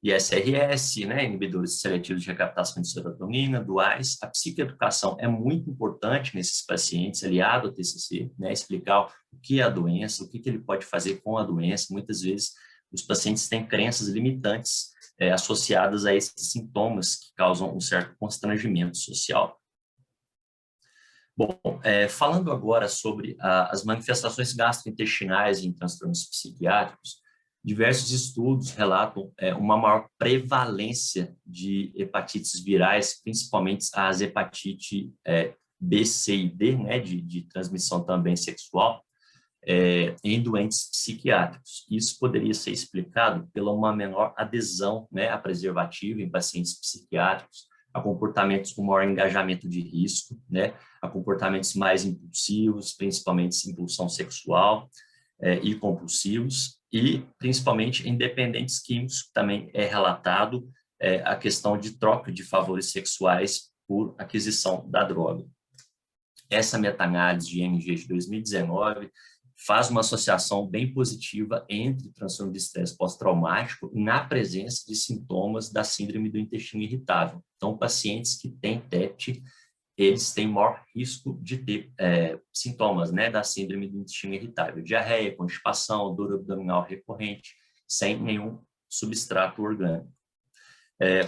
ISRS, né, inibidores seletivos de recaptação de serotonina, duais. A psicoeducação é muito importante nesses pacientes, aliado ao TCC, né, explicar o que é a doença, o que ele pode fazer com a doença. Muitas vezes os pacientes têm crenças limitantes associadas a esses sintomas que causam um certo constrangimento social. Bom, falando agora sobre as manifestações gastrointestinais em transtornos psiquiátricos, diversos estudos relatam uma maior prevalência de hepatites virais, principalmente as hepatite B, C e D, né, de transmissão também sexual, em doentes psiquiátricos. Isso poderia ser explicado pela uma menor adesão, né, a preservativo em pacientes psiquiátricos, a comportamentos com maior engajamento de risco, né, a comportamentos mais impulsivos, principalmente impulsão sexual e compulsivos, e principalmente em dependentes químicos, também é relatado a questão de troca de favores sexuais por aquisição da droga. Essa meta-análise de MG de 2019 faz uma associação bem positiva entre transtorno de estresse pós-traumático na presença de sintomas da síndrome do intestino irritável. Então, pacientes que têm TET eles têm maior risco de ter sintomas, né, da síndrome do intestino irritável, diarreia, constipação, dor abdominal recorrente, sem nenhum substrato orgânico.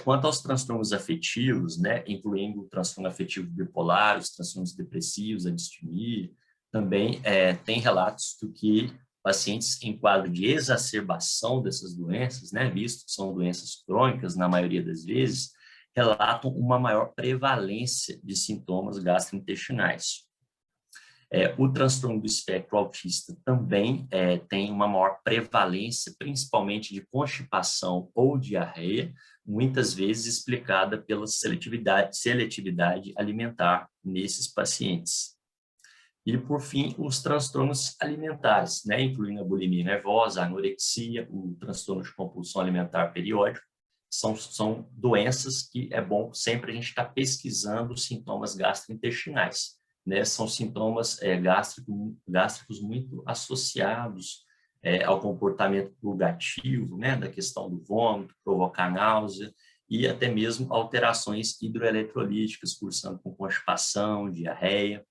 Quanto aos transtornos afetivos, né, incluindo o transtorno afetivo bipolar, os transtornos depressivos, a distimia, também tem relatos do que pacientes em quadro de exacerbação dessas doenças, né, visto que são doenças crônicas na maioria das vezes, relatam uma maior prevalência de sintomas gastrointestinais. O transtorno do espectro autista também tem uma maior prevalência, principalmente de constipação ou diarreia, muitas vezes explicada pela seletividade alimentar nesses pacientes. E, por fim, os transtornos alimentares, né, incluindo a bulimia nervosa, a anorexia, o transtorno de compulsão alimentar periódico, são doenças que é bom sempre a gente estar pesquisando os sintomas gastrointestinais, né? São sintomas gástricos muito associados ao comportamento purgativo, né? Da questão do vômito, provocar náusea e até mesmo alterações hidroeletrolíticas, cursando com constipação, diarreia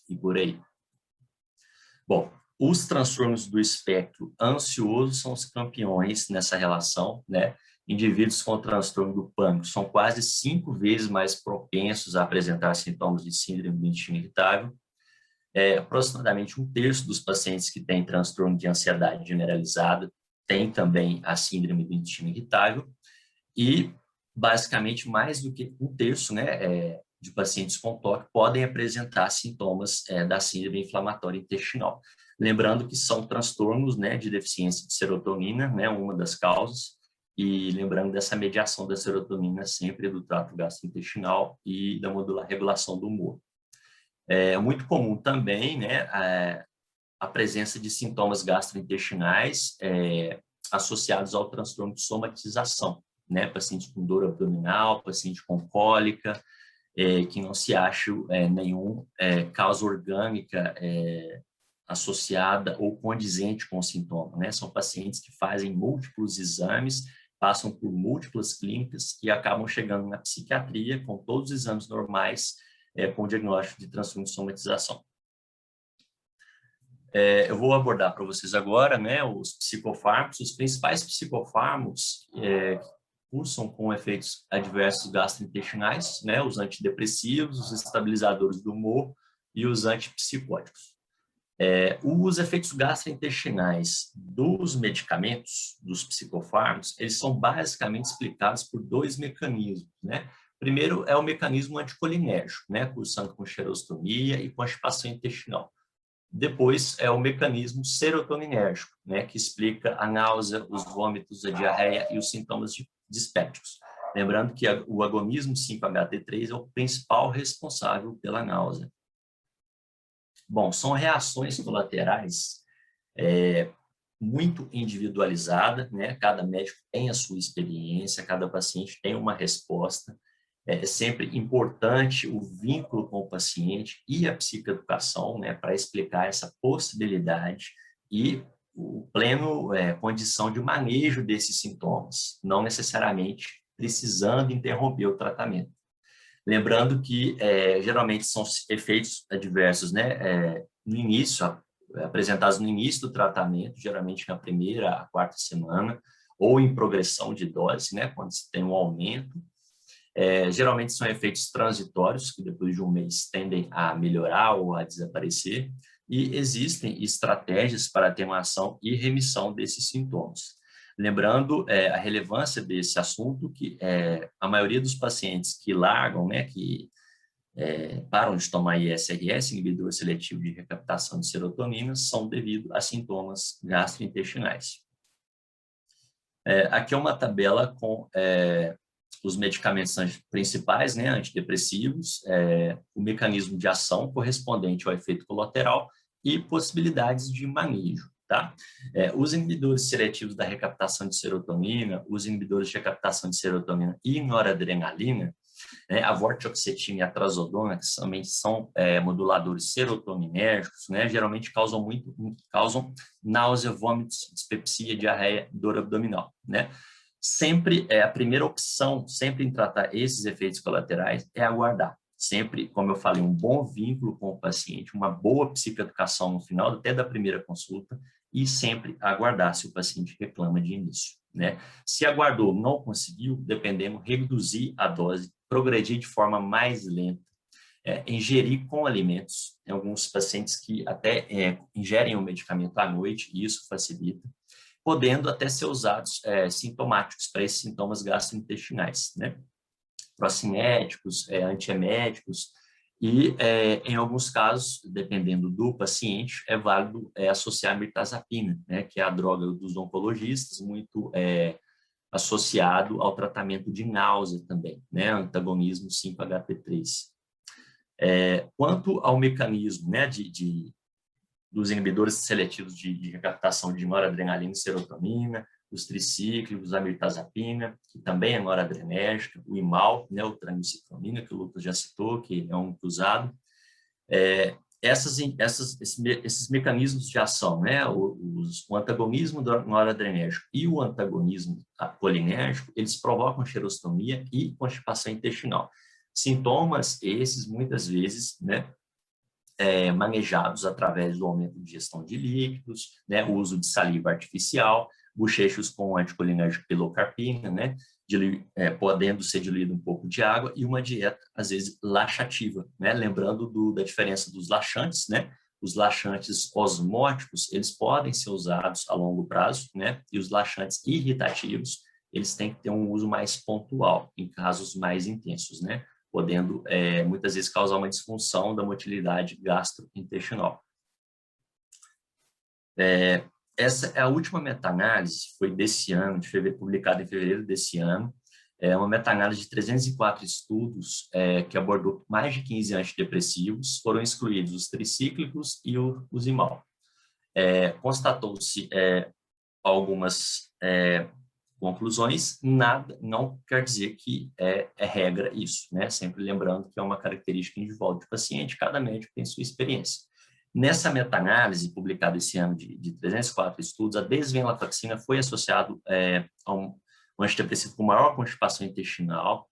e por aí. Bom, os transtornos do espectro ansioso são os campeões nessa relação, né? Indivíduos com transtorno do pânico são quase 5 vezes mais propensos a apresentar sintomas de síndrome do intestino irritável. Aproximadamente 1/3 dos pacientes que têm transtorno de ansiedade generalizada têm também a síndrome do intestino irritável. E, basicamente, mais do que 1/3, né, de pacientes com TOC podem apresentar sintomas da síndrome inflamatória intestinal. Lembrando que são transtornos, né, de deficiência de serotonina, né, uma das causas, e lembrando dessa mediação da serotonina sempre do trato gastrointestinal e da regulação do humor. É muito comum também, né, a presença de sintomas gastrointestinais associados ao transtorno de somatização, né, paciente com dor abdominal, paciente com cólica, que não se acha nenhuma causa orgânica associada ou condizente com o sintoma, né? São pacientes que fazem múltiplos exames, passam por múltiplas clínicas e acabam chegando na psiquiatria com todos os exames normais, com o diagnóstico de transtorno de somatização. Eu vou abordar para vocês agora, né, os psicofármacos. Os principais psicofármacos cursam com efeitos adversos gastrointestinais, né, os antidepressivos, os estabilizadores do humor e os antipsicóticos. Os efeitos gastrointestinais dos medicamentos, dos psicofármacos, eles são basicamente explicados por 2 mecanismos, né? Primeiro é o mecanismo anticolinérgico, né, cursando com xerostomia e constipação intestinal. Depois é o mecanismo serotoninérgico, né, que explica a náusea, os vômitos, a diarreia e os sintomas dispépticos. Lembrando que o agonismo 5-HT3 é o principal responsável pela náusea. Bom, são reações colaterais muito individualizadas, né? Cada médico tem a sua experiência, cada paciente tem uma resposta. É sempre importante o vínculo com o paciente e a psicoeducação, né, para explicar essa possibilidade e o pleno condição de manejo desses sintomas, não necessariamente precisando interromper o tratamento. Lembrando que geralmente são efeitos adversos, né, no início, apresentados no início do tratamento, geralmente na primeira a 4ª semana, ou em progressão de dose, né, quando se tem um aumento. Geralmente são efeitos transitórios, que depois de um mês tendem a melhorar ou a desaparecer, e existem estratégias para atenuação e remissão desses sintomas. Lembrando a relevância desse assunto, que a maioria dos pacientes que largam, né, que param de tomar ISRS, inibidor seletivo de recaptação de serotonina, são devido a sintomas gastrointestinais. Aqui é uma tabela com os medicamentos principais, né, antidepressivos, o mecanismo de ação correspondente ao efeito colateral e possibilidades de manejo. Tá? Os inibidores seletivos da recaptação de serotonina, os inibidores de recaptação de serotonina e noradrenalina, a vortioxetina e a trazodona, que também são moduladores serotoninérgicos, né, geralmente causam náusea, vômitos, dispepsia, diarreia, dor abdominal. Né? Sempre a primeira opção, sempre em tratar esses efeitos colaterais, é aguardar. sempre, como eu falei, um bom vínculo com o paciente, uma boa psicoeducação no final, até da primeira consulta, e sempre aguardar se o paciente reclama de início, né? Se aguardou, não conseguiu, dependendo, reduzir a dose, progredir de forma mais lenta, ingerir com alimentos. Tem alguns pacientes que até ingerem o medicamento à noite, e isso facilita, podendo até ser usados sintomáticos para esses sintomas gastrointestinais, né? Procinéticos, antieméticos, e em alguns casos, dependendo do paciente, é válido associar a mirtazapina, né, que é a droga dos oncologistas, muito associado ao tratamento de náusea também, né, antagonismo 5-HT3. Quanto ao mecanismo, né, dos inibidores seletivos de recaptação de noradrenalina e serotonina, os tricíclicos, a mirtazapina, que também é noradrenérgica, o IMAL, né, o tranilciclomina, que o Lucas já citou, que é um cruzado. Esses mecanismos de ação, né, o antagonismo do noradrenérgico e o antagonismo colinérgico, eles provocam xerostomia e constipação intestinal. Sintomas esses, muitas vezes, né, manejados através do aumento de ingestão de líquidos, né, o uso de saliva artificial, bochechos com anticolinérgico pilocarpina, né, podendo ser diluído um pouco de água, e uma dieta, às vezes, laxativa, né, lembrando da diferença dos laxantes, né, os laxantes osmóticos, eles podem ser usados a longo prazo, né, e os laxantes irritativos, eles têm que ter um uso mais pontual, em casos mais intensos, né, podendo, muitas vezes, causar uma disfunção da motilidade gastrointestinal. Essa é a última meta-análise, foi desse ano, publicada em fevereiro desse ano. É uma meta-análise de 304 estudos que abordou mais de 15 antidepressivos, foram excluídos os tricíclicos e os IMAL. Constatou-se algumas conclusões, nada, não quer dizer que é regra isso, né? Sempre lembrando que é uma característica individual do paciente, cada médico tem sua experiência. Nessa meta-análise, publicada esse ano de 304 estudos, a desvenlafaxina foi associado a um antidepressivo com maior constipação intestinal.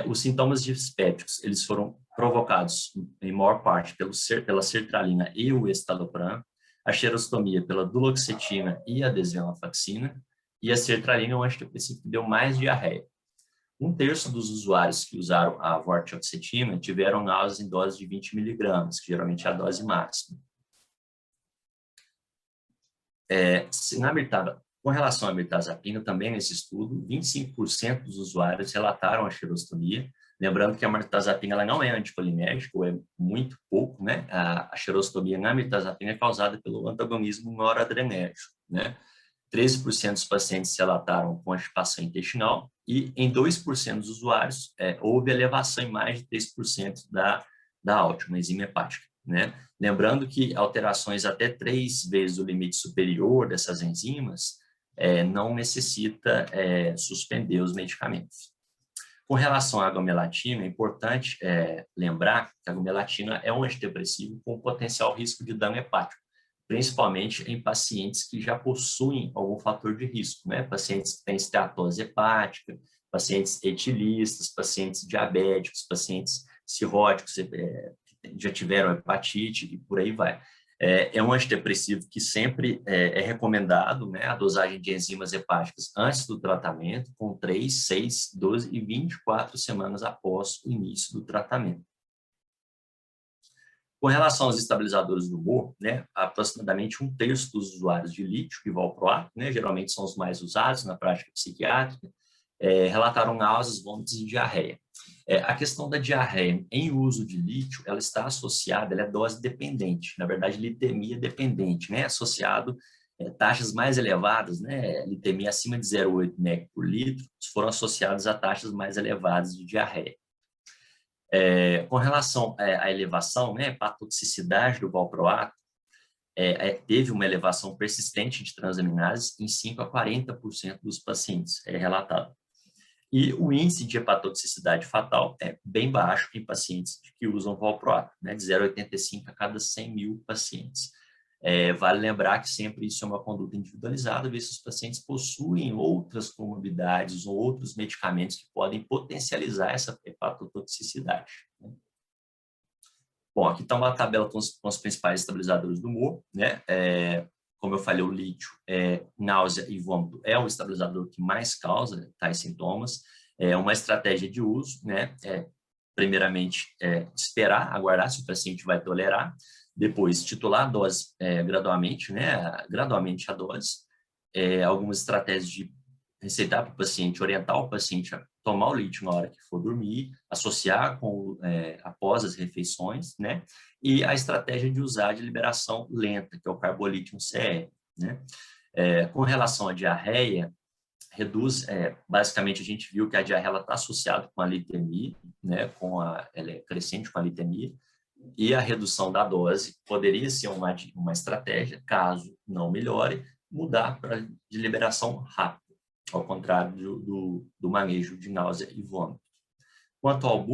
Os sintomas dispépticos, eles foram provocados, em maior parte, pela sertralina e o estalopram, a xerostomia pela duloxetina e a desvenlafaxina, e a sertralina é um antidepressivo que deu mais diarreia. 1/3 dos usuários que usaram a vortioxetina tiveram náuseas em doses de 20 miligramas, que geralmente é a dose máxima. Com relação à mirtazapina, também nesse estudo, 25% dos usuários relataram a xerostomia. Lembrando que a mirtazapina ela não é anticolinérgica, ou é muito pouco, né? A xerostomia na mirtazapina é causada pelo antagonismo noradrenérgico, né? 13% dos pacientes relataram constipação intestinal e em 2% dos usuários houve elevação em mais de 3% da ALT, uma enzima hepática, né? Lembrando que alterações até 3 vezes o limite superior dessas enzimas não necessita suspender os medicamentos. Com relação à agomelatina, é importante lembrar que a agomelatina é um antidepressivo com potencial risco de dano hepático, principalmente em pacientes que já possuem algum fator de risco, né? Pacientes que têm esteatose hepática, pacientes etilistas, pacientes diabéticos, pacientes cirróticos, que já tiveram hepatite e por aí vai. É um antidepressivo que sempre é recomendado, né, a dosagem de enzimas hepáticas antes do tratamento, com 3, 6, 12 e 24 semanas após o início do tratamento. Com relação aos estabilizadores do humor, né, aproximadamente 1/3 dos usuários de lítio e valproato, né, geralmente são os mais usados na prática psiquiátrica, relataram náuseas, vômitos e diarreia. A questão da diarreia em uso de lítio, ela está associada, ela é dose dependente, na verdade, litemia dependente, né, associado taxas mais elevadas, né, litemia acima de 0,8 mg por litro, foram associadas a taxas mais elevadas de diarreia. Com relação à elevação, né, hepatotoxicidade do valproato, teve uma elevação persistente de transaminases em 5 a 40% dos pacientes, relatado. E o índice de hepatotoxicidade fatal é bem baixo em pacientes que usam valproato, né, de 0,85 a cada 100 mil pacientes. Vale lembrar que sempre isso é uma conduta individualizada, ver se os pacientes possuem outras comorbidades ou outros medicamentos que podem potencializar essa hepatotoxicidade, né? Bom, aqui está uma tabela com os principais estabilizadores do humor, né? Como eu falei, o lítio, náusea e vômito é o estabilizador que mais causa tais sintomas. É uma estratégia de uso, né? Primeiramente, esperar, aguardar se o paciente vai tolerar, depois titular a dose gradualmente, né? Gradualmente a dose. Algumas estratégias de receitar para o paciente, orientar o paciente a tomar o lítio na hora que for dormir, associar após as refeições, né? E a estratégia de usar de liberação lenta, que é o carbolítio CR, né? Com relação à diarreia, reduz, basicamente a gente viu que a diarreia está associada com a litemia, né? Ela é crescente com a litemia, e a redução da dose poderia ser uma estratégia, caso não melhore, mudar de liberação rápida, ao contrário do manejo de náusea e vômito. Quanto ao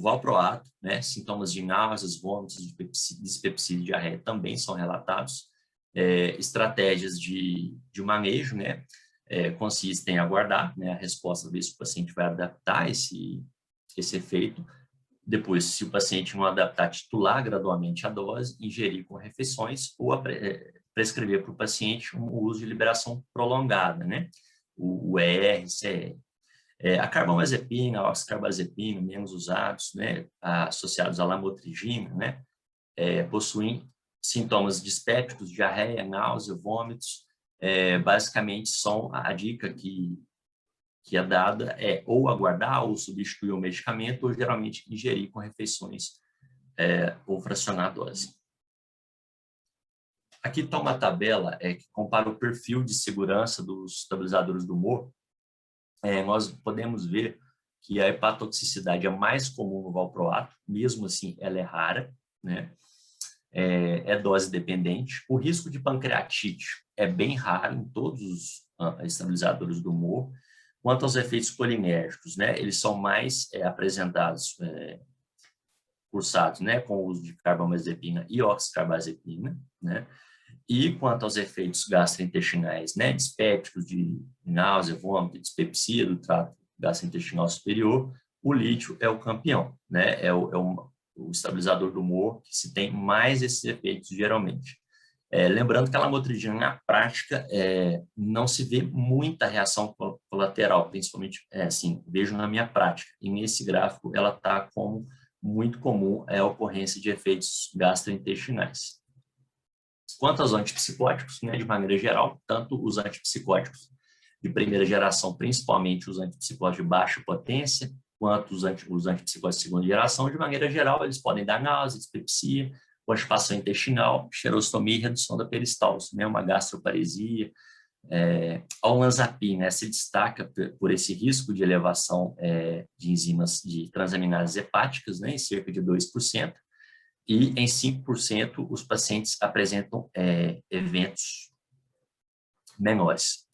valproato, né, sintomas de náuseas, vômitos, dispepsia e diarreia também são relatados. Estratégias de manejo, né, consistem em aguardar, né, a resposta, ver se o paciente vai adaptar esse efeito. Depois, se o paciente não adaptar, titular gradualmente a dose, ingerir com refeições ou prescrever para o paciente um uso de liberação prolongada, né? O ER-CR. A carbamazepina, a oxcarbazepina, menos usados, né? Associados à lamotrigina, né? Possuem sintomas dispépticos, diarreia, náusea, vômitos. Basicamente, a dica que é dada ou aguardar ou substituir o medicamento, ou geralmente ingerir com refeições ou fracionar a dose. Aqui está uma tabela que compara o perfil de segurança dos estabilizadores do humor. Nós podemos ver que a hepatotoxicidade é mais comum no valproato, mesmo assim ela é rara, né? É dose dependente. O risco de pancreatite é bem raro em todos os estabilizadores do humor. Quanto aos efeitos colinérgicos, né, eles são mais apresentados, cursados, né, com o uso de carbamazepina e oxcarbazepina, né, e quanto aos efeitos gastrointestinais, né, dispépticos, de náusea, vômito, dispepsia do trato gastrointestinal superior, o lítio é o campeão, né, o estabilizador do humor que se tem mais esses efeitos geralmente. Lembrando que a lamotrigina, na prática, não se vê muita reação colateral, principalmente, assim, vejo na minha prática. E nesse gráfico, ela está como muito comum a ocorrência de efeitos gastrointestinais. Quanto aos antipsicóticos, né, de maneira geral, tanto os antipsicóticos de primeira geração, principalmente os antipsicóticos de baixa potência, quanto os antipsicóticos de segunda geração, de maneira geral, eles podem dar náusea, dispepsia, constipação intestinal, xerostomia e redução da peristalse, né? Uma gastroparesia. A olanzapina se destaca por esse risco de elevação de enzimas de transaminases hepáticas, né? Em cerca de 2%, e em 5% os pacientes apresentam eventos menores.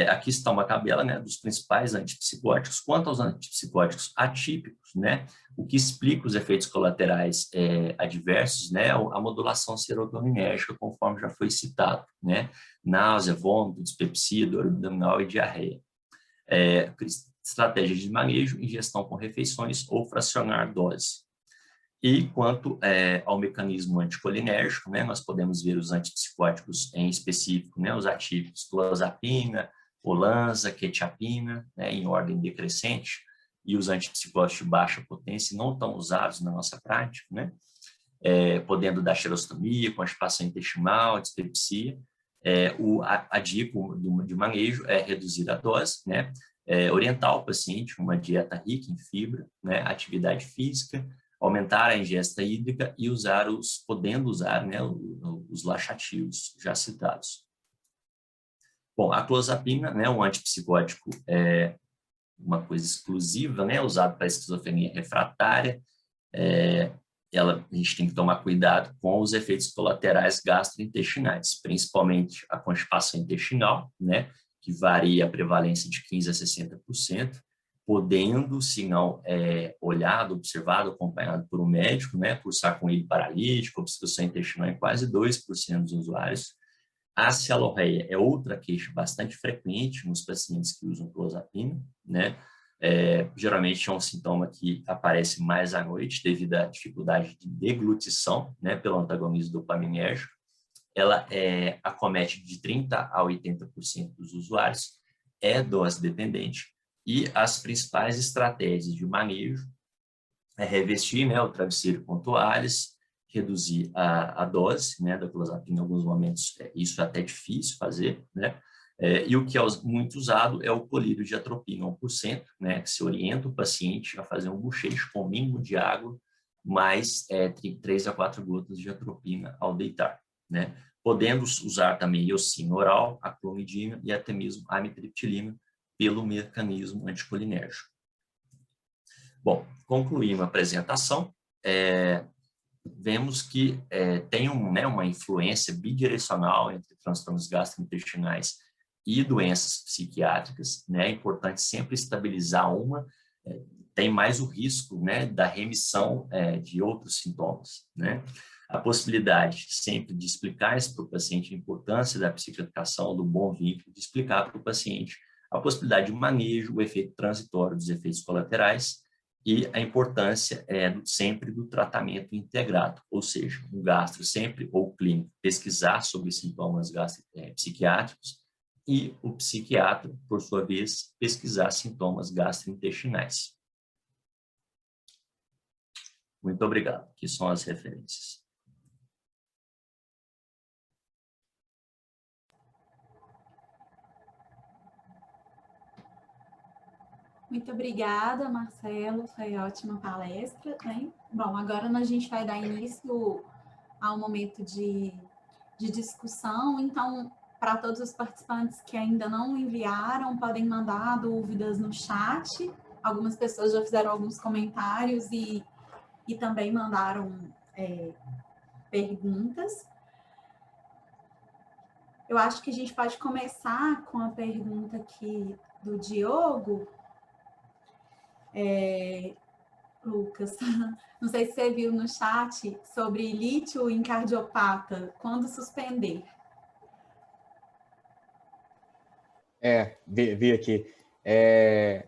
Aqui está uma tabela, né, dos principais antipsicóticos. Quanto aos antipsicóticos atípicos, né, o que explica os efeitos colaterais adversos, né, a modulação serotoninérgica, conforme já foi citado, né, náusea, vômito, dispepsia, dor abdominal e diarreia. Estratégia de manejo, ingestão com refeições ou fracionar dose. E quanto ao mecanismo anticolinérgico, né, nós podemos ver os antipsicóticos em específico, né, os atípicos, clozapina, olanza, quetiapina, né, em ordem decrescente, e os antipsicóticos de baixa potência não estão usados na nossa prática, né, podendo dar xerostomia, constipação intestinal, dispepsia. A dica de manejo é reduzir a dose, né, orientar o paciente uma dieta rica em fibra, né, atividade física, aumentar a ingesta hídrica e podendo usar, né, os laxativos já citados. Bom, a clozapina, né, um antipsicótico uma coisa exclusiva, né, usado para esquizofrenia refratária. A gente tem que tomar cuidado com os efeitos colaterais gastrointestinais, principalmente a constipação intestinal, né, que varia a prevalência de 15% a 60%, podendo, se não olhado, observado, acompanhado por um médico, né, cursar com hígado paralítico, obstrução intestinal em quase 2% dos usuários. A cialorreia é outra queixa bastante frequente nos pacientes que usam clozapina, né, Geralmente é um sintoma que aparece mais à noite devido à dificuldade de deglutição, né, pelo antagonismo dopaminérgico. Ela acomete de 30% a 80% dos usuários, é dose dependente, e as principais estratégias de manejo é revestir, né, o travesseiro com toalhas, reduzir a dose, né, da clozapina. Em alguns momentos isso é até difícil fazer, né? E o que é muito usado é o colírio de atropina 1%, né, que se orienta o paciente a fazer um bochecho com mínimo de água, mais 3 a 4 gotas de atropina ao deitar, né? Podendo usar também iosina oral, a clomidina e até mesmo a amitriptilina pelo mecanismo anticolinérgico. Bom, concluímos a apresentação. Vemos que tem uma influência bidirecional entre transtornos gastrointestinais e doenças psiquiátricas, né? É importante sempre estabilizar uma, tem mais o risco, né, da remissão de outros sintomas, né? A possibilidade sempre de explicar isso para o paciente, a importância da psicoeducação, do bom vínculo, de explicar para o paciente a possibilidade de manejo, o efeito transitório dos efeitos colaterais e a importância sempre do tratamento integrado, ou seja, o gastro sempre, ou clínico, pesquisar sobre sintomas psiquiátricos e o psiquiatra, por sua vez, pesquisar sintomas gastrointestinais. Muito obrigado. Aqui são as referências. Muito obrigada, Marcelo, foi ótima palestra, né? Bom, agora a gente vai dar início ao momento de discussão, então, para todos os participantes que ainda não enviaram, podem mandar dúvidas no chat, algumas pessoas já fizeram alguns comentários e também mandaram perguntas. Eu acho que a gente pode começar com a pergunta aqui do Diogo. Lucas, não sei se você viu no chat sobre lítio em cardiopata, quando suspender? Vi aqui.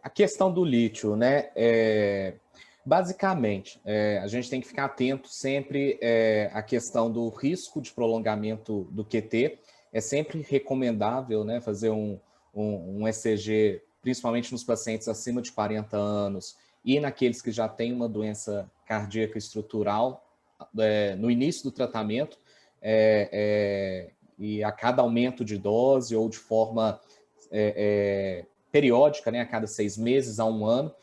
A questão do lítio, né? Basicamente, a gente tem que ficar atento sempre à questão do risco de prolongamento do QT. É sempre recomendável, né, fazer um ECG, principalmente nos pacientes acima de 40 anos e naqueles que já têm uma doença cardíaca estrutural no início do tratamento, e a cada aumento de dose ou de forma periódica, né, a cada 6 meses a 1 ano,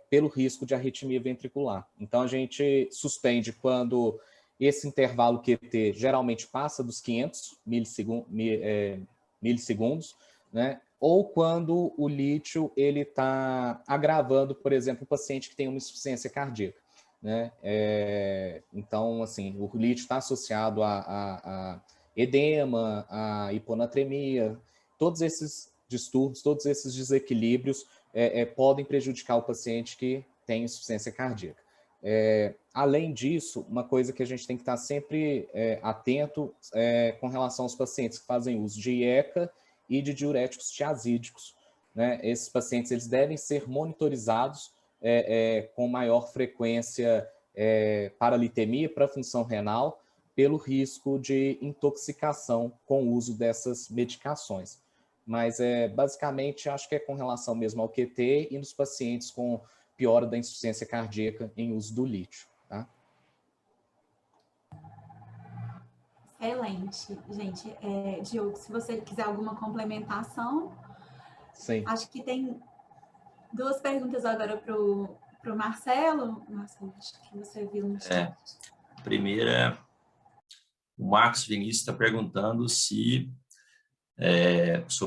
pelo risco de arritmia ventricular. Então, a gente suspende quando esse intervalo QT geralmente passa dos 500 milissegundos, né? Ou quando o lítio está agravando, por exemplo, o paciente que tem uma insuficiência cardíaca, né? Então, assim, o lítio está associado a edema, a hiponatremia, todos esses distúrbios, todos esses desequilíbrios podem prejudicar o paciente que tem insuficiência cardíaca. Além disso, uma coisa que a gente tem que estar sempre atento com relação aos pacientes que fazem uso de IECA e de diuréticos tiazídicos, né? Esses pacientes eles devem ser monitorizados com maior frequência para litemia, para função renal, pelo risco de intoxicação com o uso dessas medicações. Mas, basicamente, acho que é com relação mesmo ao QT e nos pacientes com piora da insuficiência cardíaca em uso do lítio, tá? Excelente, gente. Diogo, se você quiser alguma complementação. Sim. Acho que tem 2 perguntas agora para o Marcelo. Marcelo, acho que você viu no chat. A primeira, o Marcos Vinícius está perguntando sobre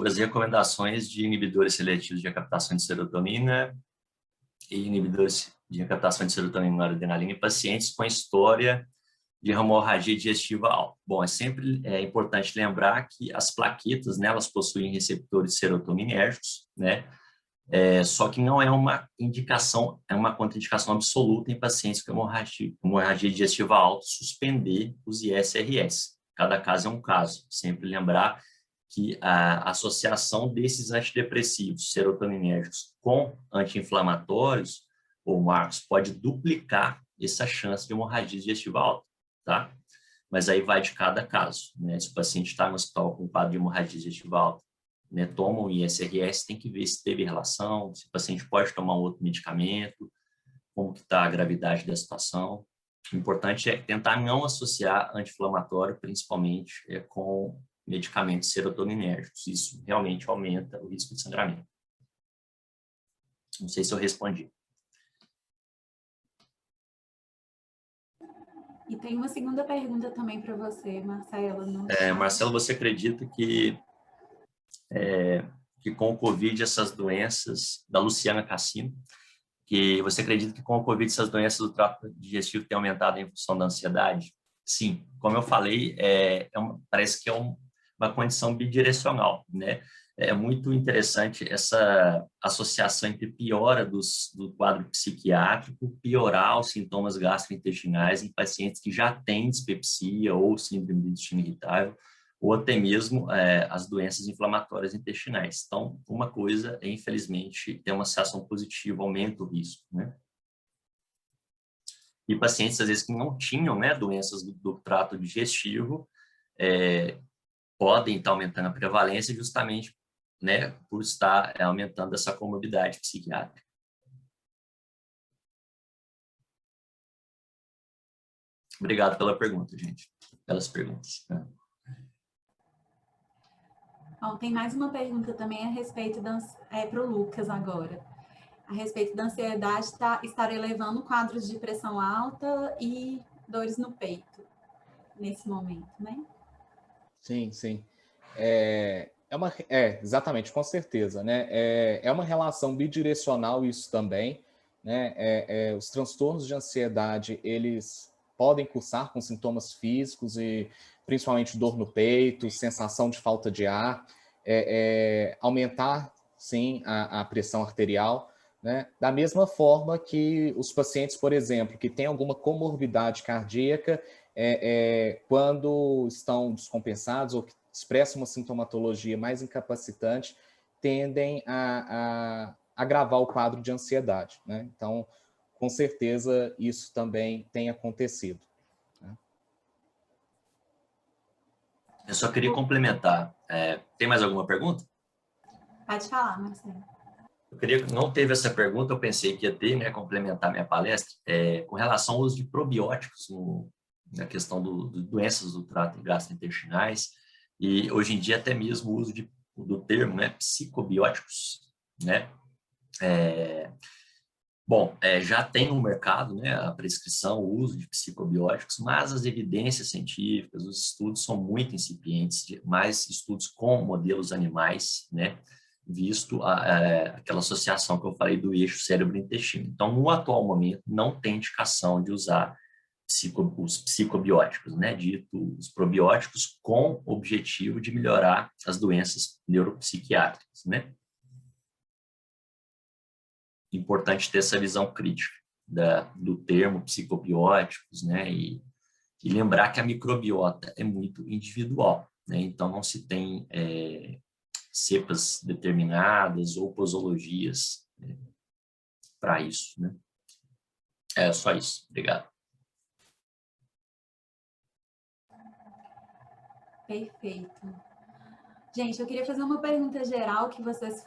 as recomendações de inibidores seletivos de captação de serotonina e inibidores de captação de serotonina e noradrenalina em pacientes com história de hemorragia digestiva alta. Bom, é sempre importante lembrar que as plaquetas, né, elas possuem receptores serotoninérgicos, né? Só que não é uma indicação, é uma contraindicação absoluta em pacientes com hemorragia digestiva alta suspender os ISRS. Cada caso é um caso. Sempre lembrar que a associação desses antidepressivos serotoninérgicos com anti-inflamatórios, ou Marcos, pode duplicar essa chance de hemorragia digestiva alta, tá? Mas aí vai de cada caso, né? Se o paciente está no hospital com quadro de hemorragia digestiva alta, né, toma um ISRS, tem que ver se teve relação, se o paciente pode tomar um outro medicamento, como que está a gravidade da situação. O importante é tentar não associar anti-inflamatório, principalmente com medicamentos serotoninérgicos. Isso realmente aumenta o risco de sangramento. Não sei se eu respondi. E tem uma segunda pergunta também para você, Marcelo. Marcelo, você acredita que com o Covid essas doenças, da Luciana Cassino, que você acredita que com o Covid essas doenças do trato digestivo têm aumentado em função da ansiedade? Sim, como eu falei, parece que é uma condição bidirecional, né? É muito interessante essa associação entre piora do quadro psiquiátrico, piorar os sintomas gastrointestinais em pacientes que já têm dispepsia ou síndrome do intestino irritável, ou até mesmo as doenças inflamatórias intestinais. Então, uma coisa é, infelizmente, ter uma associação positiva, aumenta o risco, né? E pacientes, às vezes, que não tinham, né, doenças do trato digestivo, podem estar aumentando a prevalência justamente, né, por estar aumentando essa comorbidade psiquiátrica. Obrigado pela pergunta, gente. Pelas perguntas. Bom, tem mais uma pergunta também a respeito para o Lucas agora. A respeito da ansiedade estar elevando quadros de pressão alta e dores no peito nesse momento, né? Sim, sim. Exatamente, com certeza, né? É uma relação bidirecional isso também, né? Os transtornos de ansiedade, eles podem cursar com sintomas físicos e principalmente dor no peito, sensação de falta de ar, aumentar, sim, a pressão arterial, né? Da mesma forma que os pacientes, por exemplo, que têm alguma comorbidade cardíaca, quando estão descompensados ou que expressam uma sintomatologia mais incapacitante, tendem a agravar o quadro de ansiedade, né? Então, com certeza, isso também tem acontecido. Né? Eu só queria complementar. Tem mais alguma pergunta? Pode falar, Marcelo. Não teve essa pergunta, eu pensei que ia ter, né, complementar minha palestra, com relação ao uso de probióticos na questão de doenças do trato gastrointestinais, e hoje em dia até mesmo o uso do termo, né, psicobióticos, né? Já tem no mercado, né, a prescrição, o uso de psicobióticos, mas as evidências científicas, os estudos são muito incipientes, mais estudos com modelos animais, né, visto aquela associação que eu falei do eixo cérebro-intestino. Então, no atual momento, não tem indicação de usar os psicobióticos, né, dito os probióticos, com o objetivo de melhorar as doenças neuropsiquiátricas, né. Importante ter essa visão crítica do termo psicobióticos, né, e lembrar que a microbiota é muito individual, né, então não se tem cepas determinadas ou posologias para isso, né. É só isso. Obrigado. Perfeito. Gente, eu queria fazer uma pergunta geral que vocês,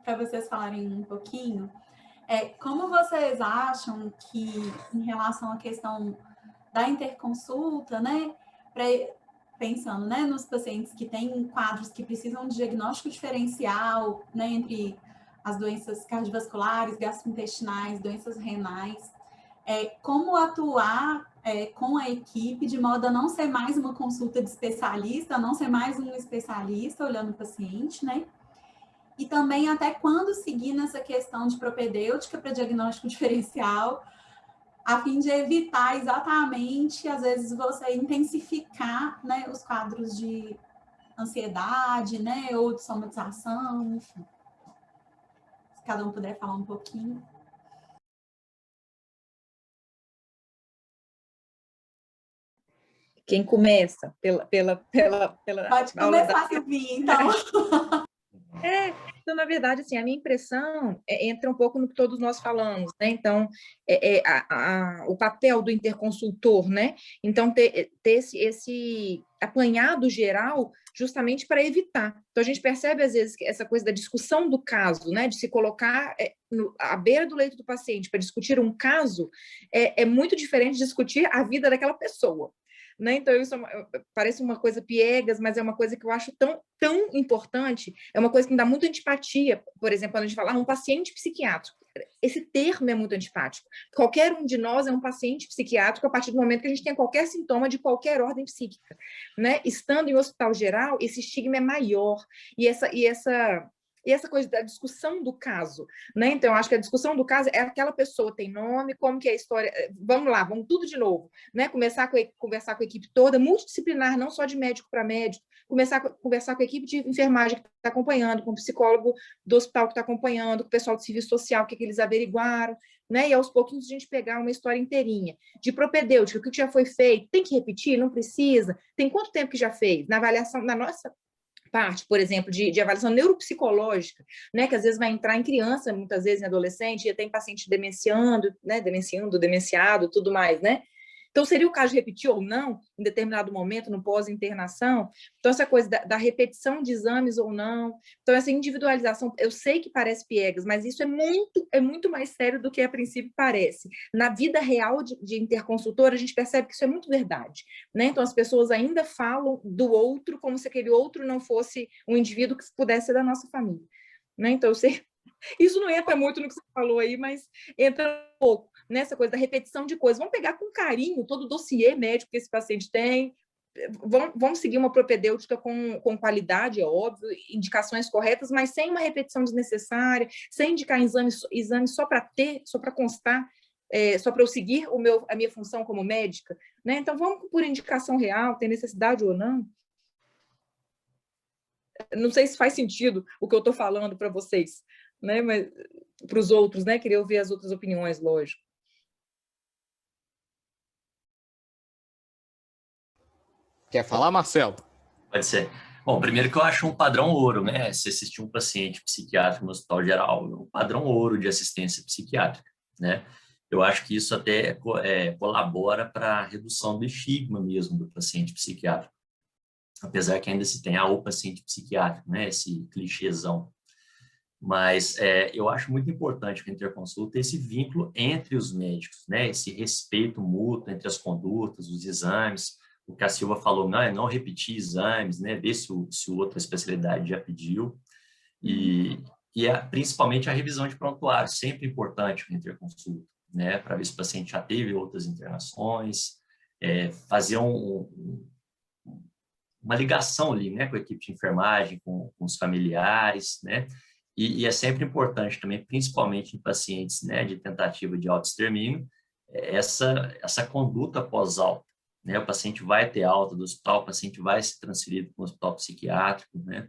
para vocês falarem um pouquinho. Como vocês acham que, em relação à questão da interconsulta, né, pensando, né, nos pacientes que têm quadros que precisam de diagnóstico diferencial, né, entre as doenças cardiovasculares, gastrointestinais, doenças renais, como atuar com a equipe de modo a não ser mais uma consulta de especialista, não ser mais um especialista olhando o paciente, né? E também até quando seguir nessa questão de propedêutica para diagnóstico diferencial, a fim de evitar exatamente, às vezes, você intensificar, né, os quadros de ansiedade, né, ou de somatização, enfim. Se cada um puder falar um pouquinho. Quem começa pela Pode aula começar, Silvinha, então. Então, na verdade, assim, a minha impressão entra um pouco no que todos nós falamos, né? Então, o papel do interconsultor, né? Então, ter esse apanhado geral justamente para evitar. Então, a gente percebe, às vezes, que essa coisa da discussão do caso, né? De se colocar à beira do leito do paciente para discutir um caso, é muito diferente de discutir a vida daquela pessoa. Né? Então, isso parece uma coisa piegas, mas é uma coisa que eu acho tão importante, é uma coisa que me dá muita antipatia, por exemplo, quando a gente fala um paciente psiquiátrico. Esse termo é muito antipático. Qualquer um de nós é um paciente psiquiátrico a partir do momento que a gente tem qualquer sintoma de qualquer ordem psíquica. Né? Estando em hospital geral, esse estigma é maior, e essa coisa da discussão do caso, né? Então, eu acho que a discussão do caso é aquela pessoa tem nome, como que é a história, vamos lá, vamos tudo de novo, né? Conversar com a equipe toda, multidisciplinar, não só de médico para médico, conversar com a equipe de enfermagem que está acompanhando, com o psicólogo do hospital que está acompanhando, com o pessoal do serviço social, o que eles averiguaram, né? E aos pouquinhos a gente pegar uma história inteirinha, de propedêutica, o que já foi feito, tem que repetir, não precisa, tem quanto tempo que já fez, na avaliação, na nossa parte, por exemplo, de avaliação neuropsicológica, né, que às vezes vai entrar em criança, muitas vezes em adolescente, e tem paciente demenciando, né, demenciado, tudo mais, né? Então, seria o caso de repetir ou não, em determinado momento, no pós-internação? Então, essa coisa da repetição de exames ou não. Então, essa individualização, eu sei que parece piegas, mas isso é muito mais sério do que a princípio parece. Na vida real de interconsultor, a gente percebe que isso é muito verdade. Né? Então, as pessoas ainda falam do outro como se aquele outro não fosse um indivíduo que pudesse ser da nossa família. Né? Então, eu sei... Isso não entra muito no que você falou aí, mas entra um pouco nessa coisa da repetição de coisas. Vamos pegar com carinho todo o dossiê médico que esse paciente tem, vamos seguir uma propedêutica com qualidade, é óbvio, indicações corretas, mas sem uma repetição desnecessária, sem indicar exames só para constar, só para eu seguir a minha função como médica. Né? Então, vamos por indicação real, tem necessidade ou não. Não sei se faz sentido o que eu estou falando para vocês, né? Mas para os outros, né? Queria ouvir as outras opiniões, lógico. Quer falar, Marcelo? Pode ser. Bom, primeiro que eu acho um padrão ouro, né? Se assistir um paciente psiquiátrico no hospital geral, um padrão ouro de assistência psiquiátrica, né? Eu acho que isso até colabora para a redução do estigma mesmo do paciente psiquiátrico. Apesar que ainda se tem o paciente psiquiátrico, né? Esse clichêzão. Mas eu acho muito importante que a interconsulta esse vínculo entre os médicos, né? Esse respeito mútuo entre as condutas, os exames. O que a Silva falou, não repetir exames, né? Ver se outra especialidade já pediu. E principalmente a revisão de prontuário, sempre importante a interconsulta, né? Para ver se o paciente já teve outras internações, fazer uma ligação ali, né? Com a equipe de enfermagem, com os familiares, né? E é sempre importante também, principalmente em pacientes, né, de tentativa de autoextermínio, essa conduta pós-alta. Né? O paciente vai ter alta do hospital, o paciente vai ser transferido para um hospital psiquiátrico. Né?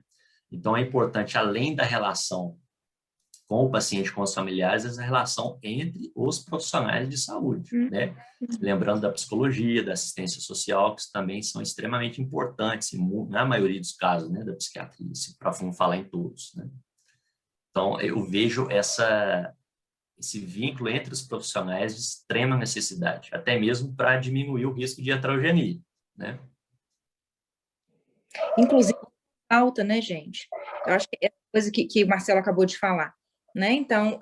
Então, é importante, além da relação com o paciente, com os familiares, essa relação entre os profissionais de saúde. Né? Lembrando da psicologia, da assistência social, que também são extremamente importantes, na maioria dos casos, né, da psiquiatria, para não falar em todos. Né? Então, eu vejo esse vínculo entre os profissionais de extrema necessidade, até mesmo para diminuir o risco de heterogeneia, né? Inclusive, alta, né, gente? Eu acho que é a coisa que o Marcelo acabou de falar, né? Então,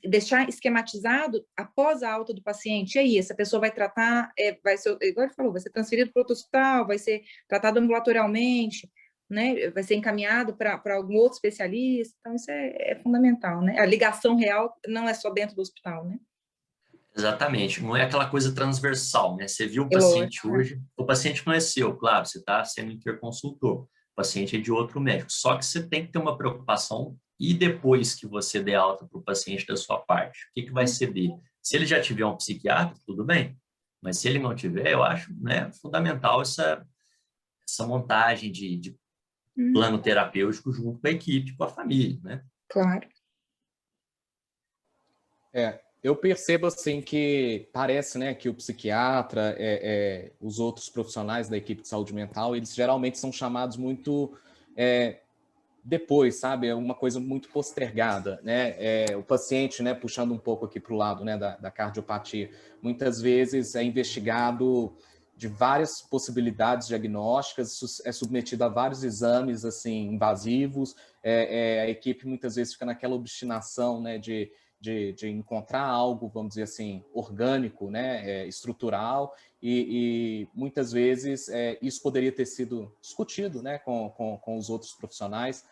deixar esquematizado após a alta do paciente, e aí, essa pessoa vai tratar, vai ser, igual ele falou, vai ser transferido para outro hospital, vai ser tratado ambulatorialmente, né? Vai ser encaminhado para algum outro especialista, então isso é fundamental, né? A ligação real não é só dentro do hospital, né? Exatamente, não é aquela coisa transversal, né? Você viu o paciente hoje, o paciente não é seu, claro, você está sendo interconsultor, o paciente é de outro médico, só que você tem que ter uma preocupação e depois que você der alta para o paciente da sua parte, o que vai ser dele? Se ele já tiver um psiquiatra, tudo bem, mas se ele não tiver, eu acho, né, fundamental essa montagem de plano terapêutico junto com a equipe, com a família, né? Claro. Eu percebo assim que parece, né, que o psiquiatra, os outros profissionais da equipe de saúde mental, eles geralmente são chamados muito depois, sabe? É uma coisa muito postergada, né? O paciente, né, puxando um pouco aqui para o lado, né, da cardiopatia, muitas vezes é investigado de várias possibilidades diagnósticas, é submetido a vários exames assim invasivos, a equipe muitas vezes fica naquela obstinação, né, de encontrar algo, vamos dizer assim, orgânico, né, estrutural, e muitas vezes isso poderia ter sido discutido, né, com os outros profissionais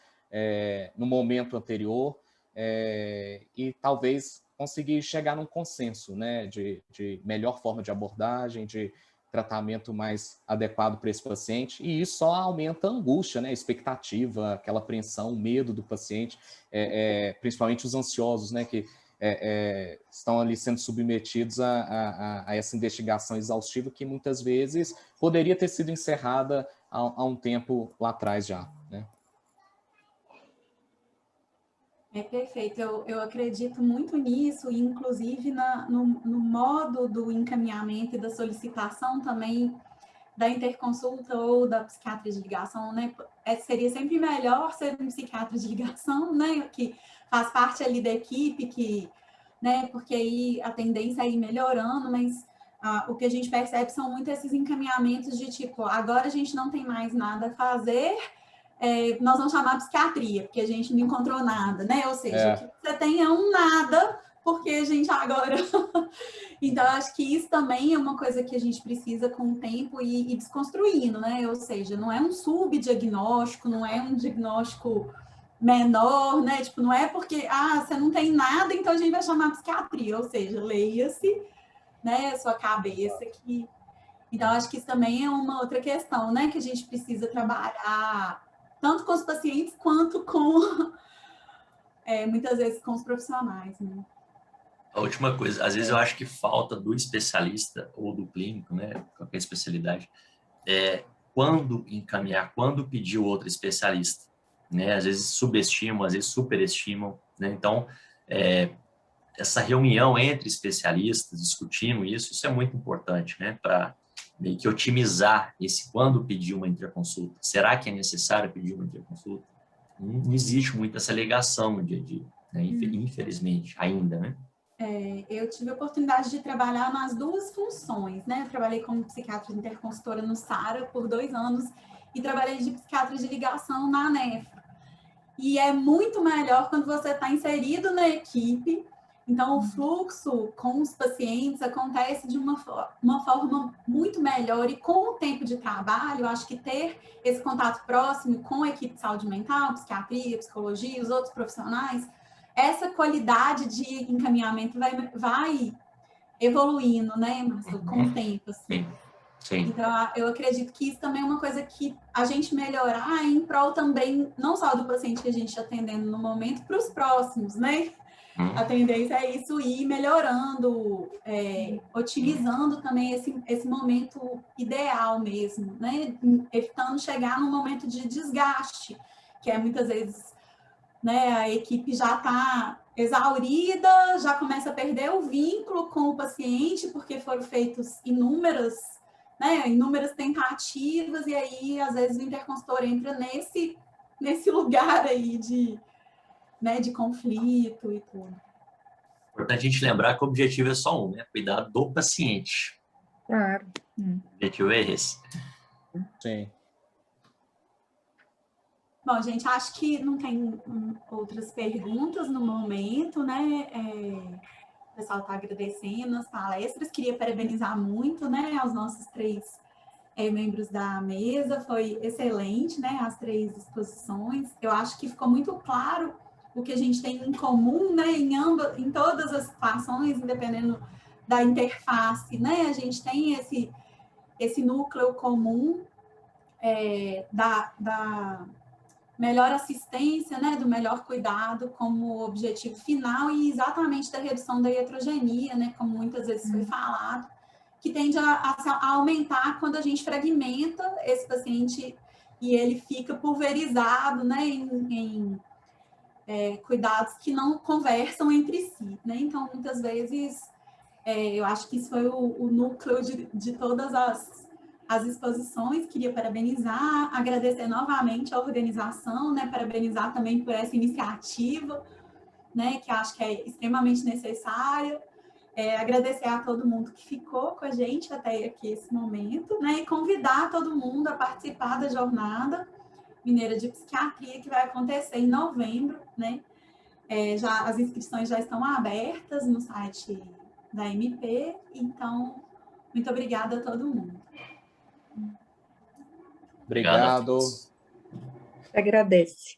no momento anterior, e talvez conseguir chegar num consenso, né, de melhor forma de abordagem, de tratamento mais adequado para esse paciente, e isso só aumenta a angústia, né, a expectativa, aquela apreensão, o medo do paciente, principalmente os ansiosos, né, que estão ali sendo submetidos a essa investigação exaustiva que muitas vezes poderia ter sido encerrada há um tempo lá atrás já, né? Perfeito, eu acredito muito nisso, e inclusive no modo do encaminhamento e da solicitação também da interconsulta ou da psiquiatria de ligação, né? Seria sempre melhor ser um psiquiatra de ligação, né? Que faz parte ali da equipe, né? Porque aí a tendência é ir melhorando, mas o que a gente percebe são muito esses encaminhamentos de tipo, agora a gente não tem mais nada a fazer, nós vamos chamar psiquiatria, porque a gente não encontrou nada, né? Ou seja, o que você tem é um nada, porque a gente agora... Então, acho que isso também é uma coisa que a gente precisa, com o tempo, ir desconstruindo, né? Ou seja, não é um subdiagnóstico, não é um diagnóstico menor, né? Tipo, não é porque, você não tem nada, então a gente vai chamar psiquiatria. Ou seja, leia-se, né, a sua cabeça que... Então, acho que isso também é uma outra questão, né? Que a gente precisa trabalhar tanto com os pacientes quanto com, muitas vezes, com os profissionais, né? A última coisa, às vezes eu acho que falta do especialista ou do clínico, né, qualquer especialidade, quando encaminhar, quando pedir o outro especialista, né? Às vezes subestimam, às vezes superestimam, né? Então, essa reunião entre especialistas, discutindo isso é muito importante, né, para meio que otimizar esse quando pedir uma interconsulta. Será que é necessário pedir uma interconsulta? Não existe muito essa ligação no dia a dia, né? Infelizmente, ainda, né? Eu tive a oportunidade de trabalhar nas duas funções, né? Eu trabalhei como psiquiatra interconsultora no SARA por 2 anos e trabalhei de psiquiatra de ligação na Nefro. E é muito melhor quando você está inserido na equipe. Então, o fluxo com os pacientes acontece de uma forma muito melhor, e com o tempo de trabalho, eu acho que ter esse contato próximo com a equipe de saúde mental, psiquiatria, psicologia, os outros profissionais, essa qualidade de encaminhamento vai evoluindo, né, Marcelo, com o tempo, assim. Sim. Então, eu acredito que isso também é uma coisa que a gente melhorar em prol também, não só do paciente que a gente está atendendo no momento, para os próximos, né? A tendência é isso ir melhorando, otimizando também esse momento ideal mesmo, né? Evitando chegar num momento de desgaste, que é muitas vezes, né, a equipe já está exaurida, já começa a perder o vínculo com o paciente, porque foram feitas inúmeras tentativas, e aí, às vezes, o interconsultor entra nesse lugar aí de conflito e tudo. Importante a gente lembrar que o objetivo é só um, né? Cuidar do paciente. Claro. O objetivo é esse. Sim. Bom, gente, acho que não tem outras perguntas no momento, né? O pessoal está agradecendo as palestras. Queria parabenizar muito, né, aos nossos 3 membros da mesa. Foi excelente, né, as 3 exposições. Eu acho que ficou muito claro o que a gente tem em comum, né, em todas as situações, independendo da interface, né? A gente tem esse núcleo comum da melhor assistência, né, do melhor cuidado como objetivo final, e exatamente da redução da iatrogenia, né, como muitas vezes foi falado, que tende a aumentar quando a gente fragmenta esse paciente e ele fica pulverizado, né, em cuidados que não conversam entre si, né? Então, muitas vezes, eu acho que isso foi o núcleo de todas as exposições. Queria parabenizar, agradecer novamente a organização, né? Parabenizar também por essa iniciativa, né? Que acho que é extremamente necessária. Agradecer a todo mundo que ficou com a gente até aqui esse momento, né? E convidar todo mundo a participar da jornada mineira de psiquiatria, que vai acontecer em novembro, né? As inscrições já estão abertas no site da MP, então, muito obrigada a todo mundo. Obrigado a Obrigado. todos. Agradece.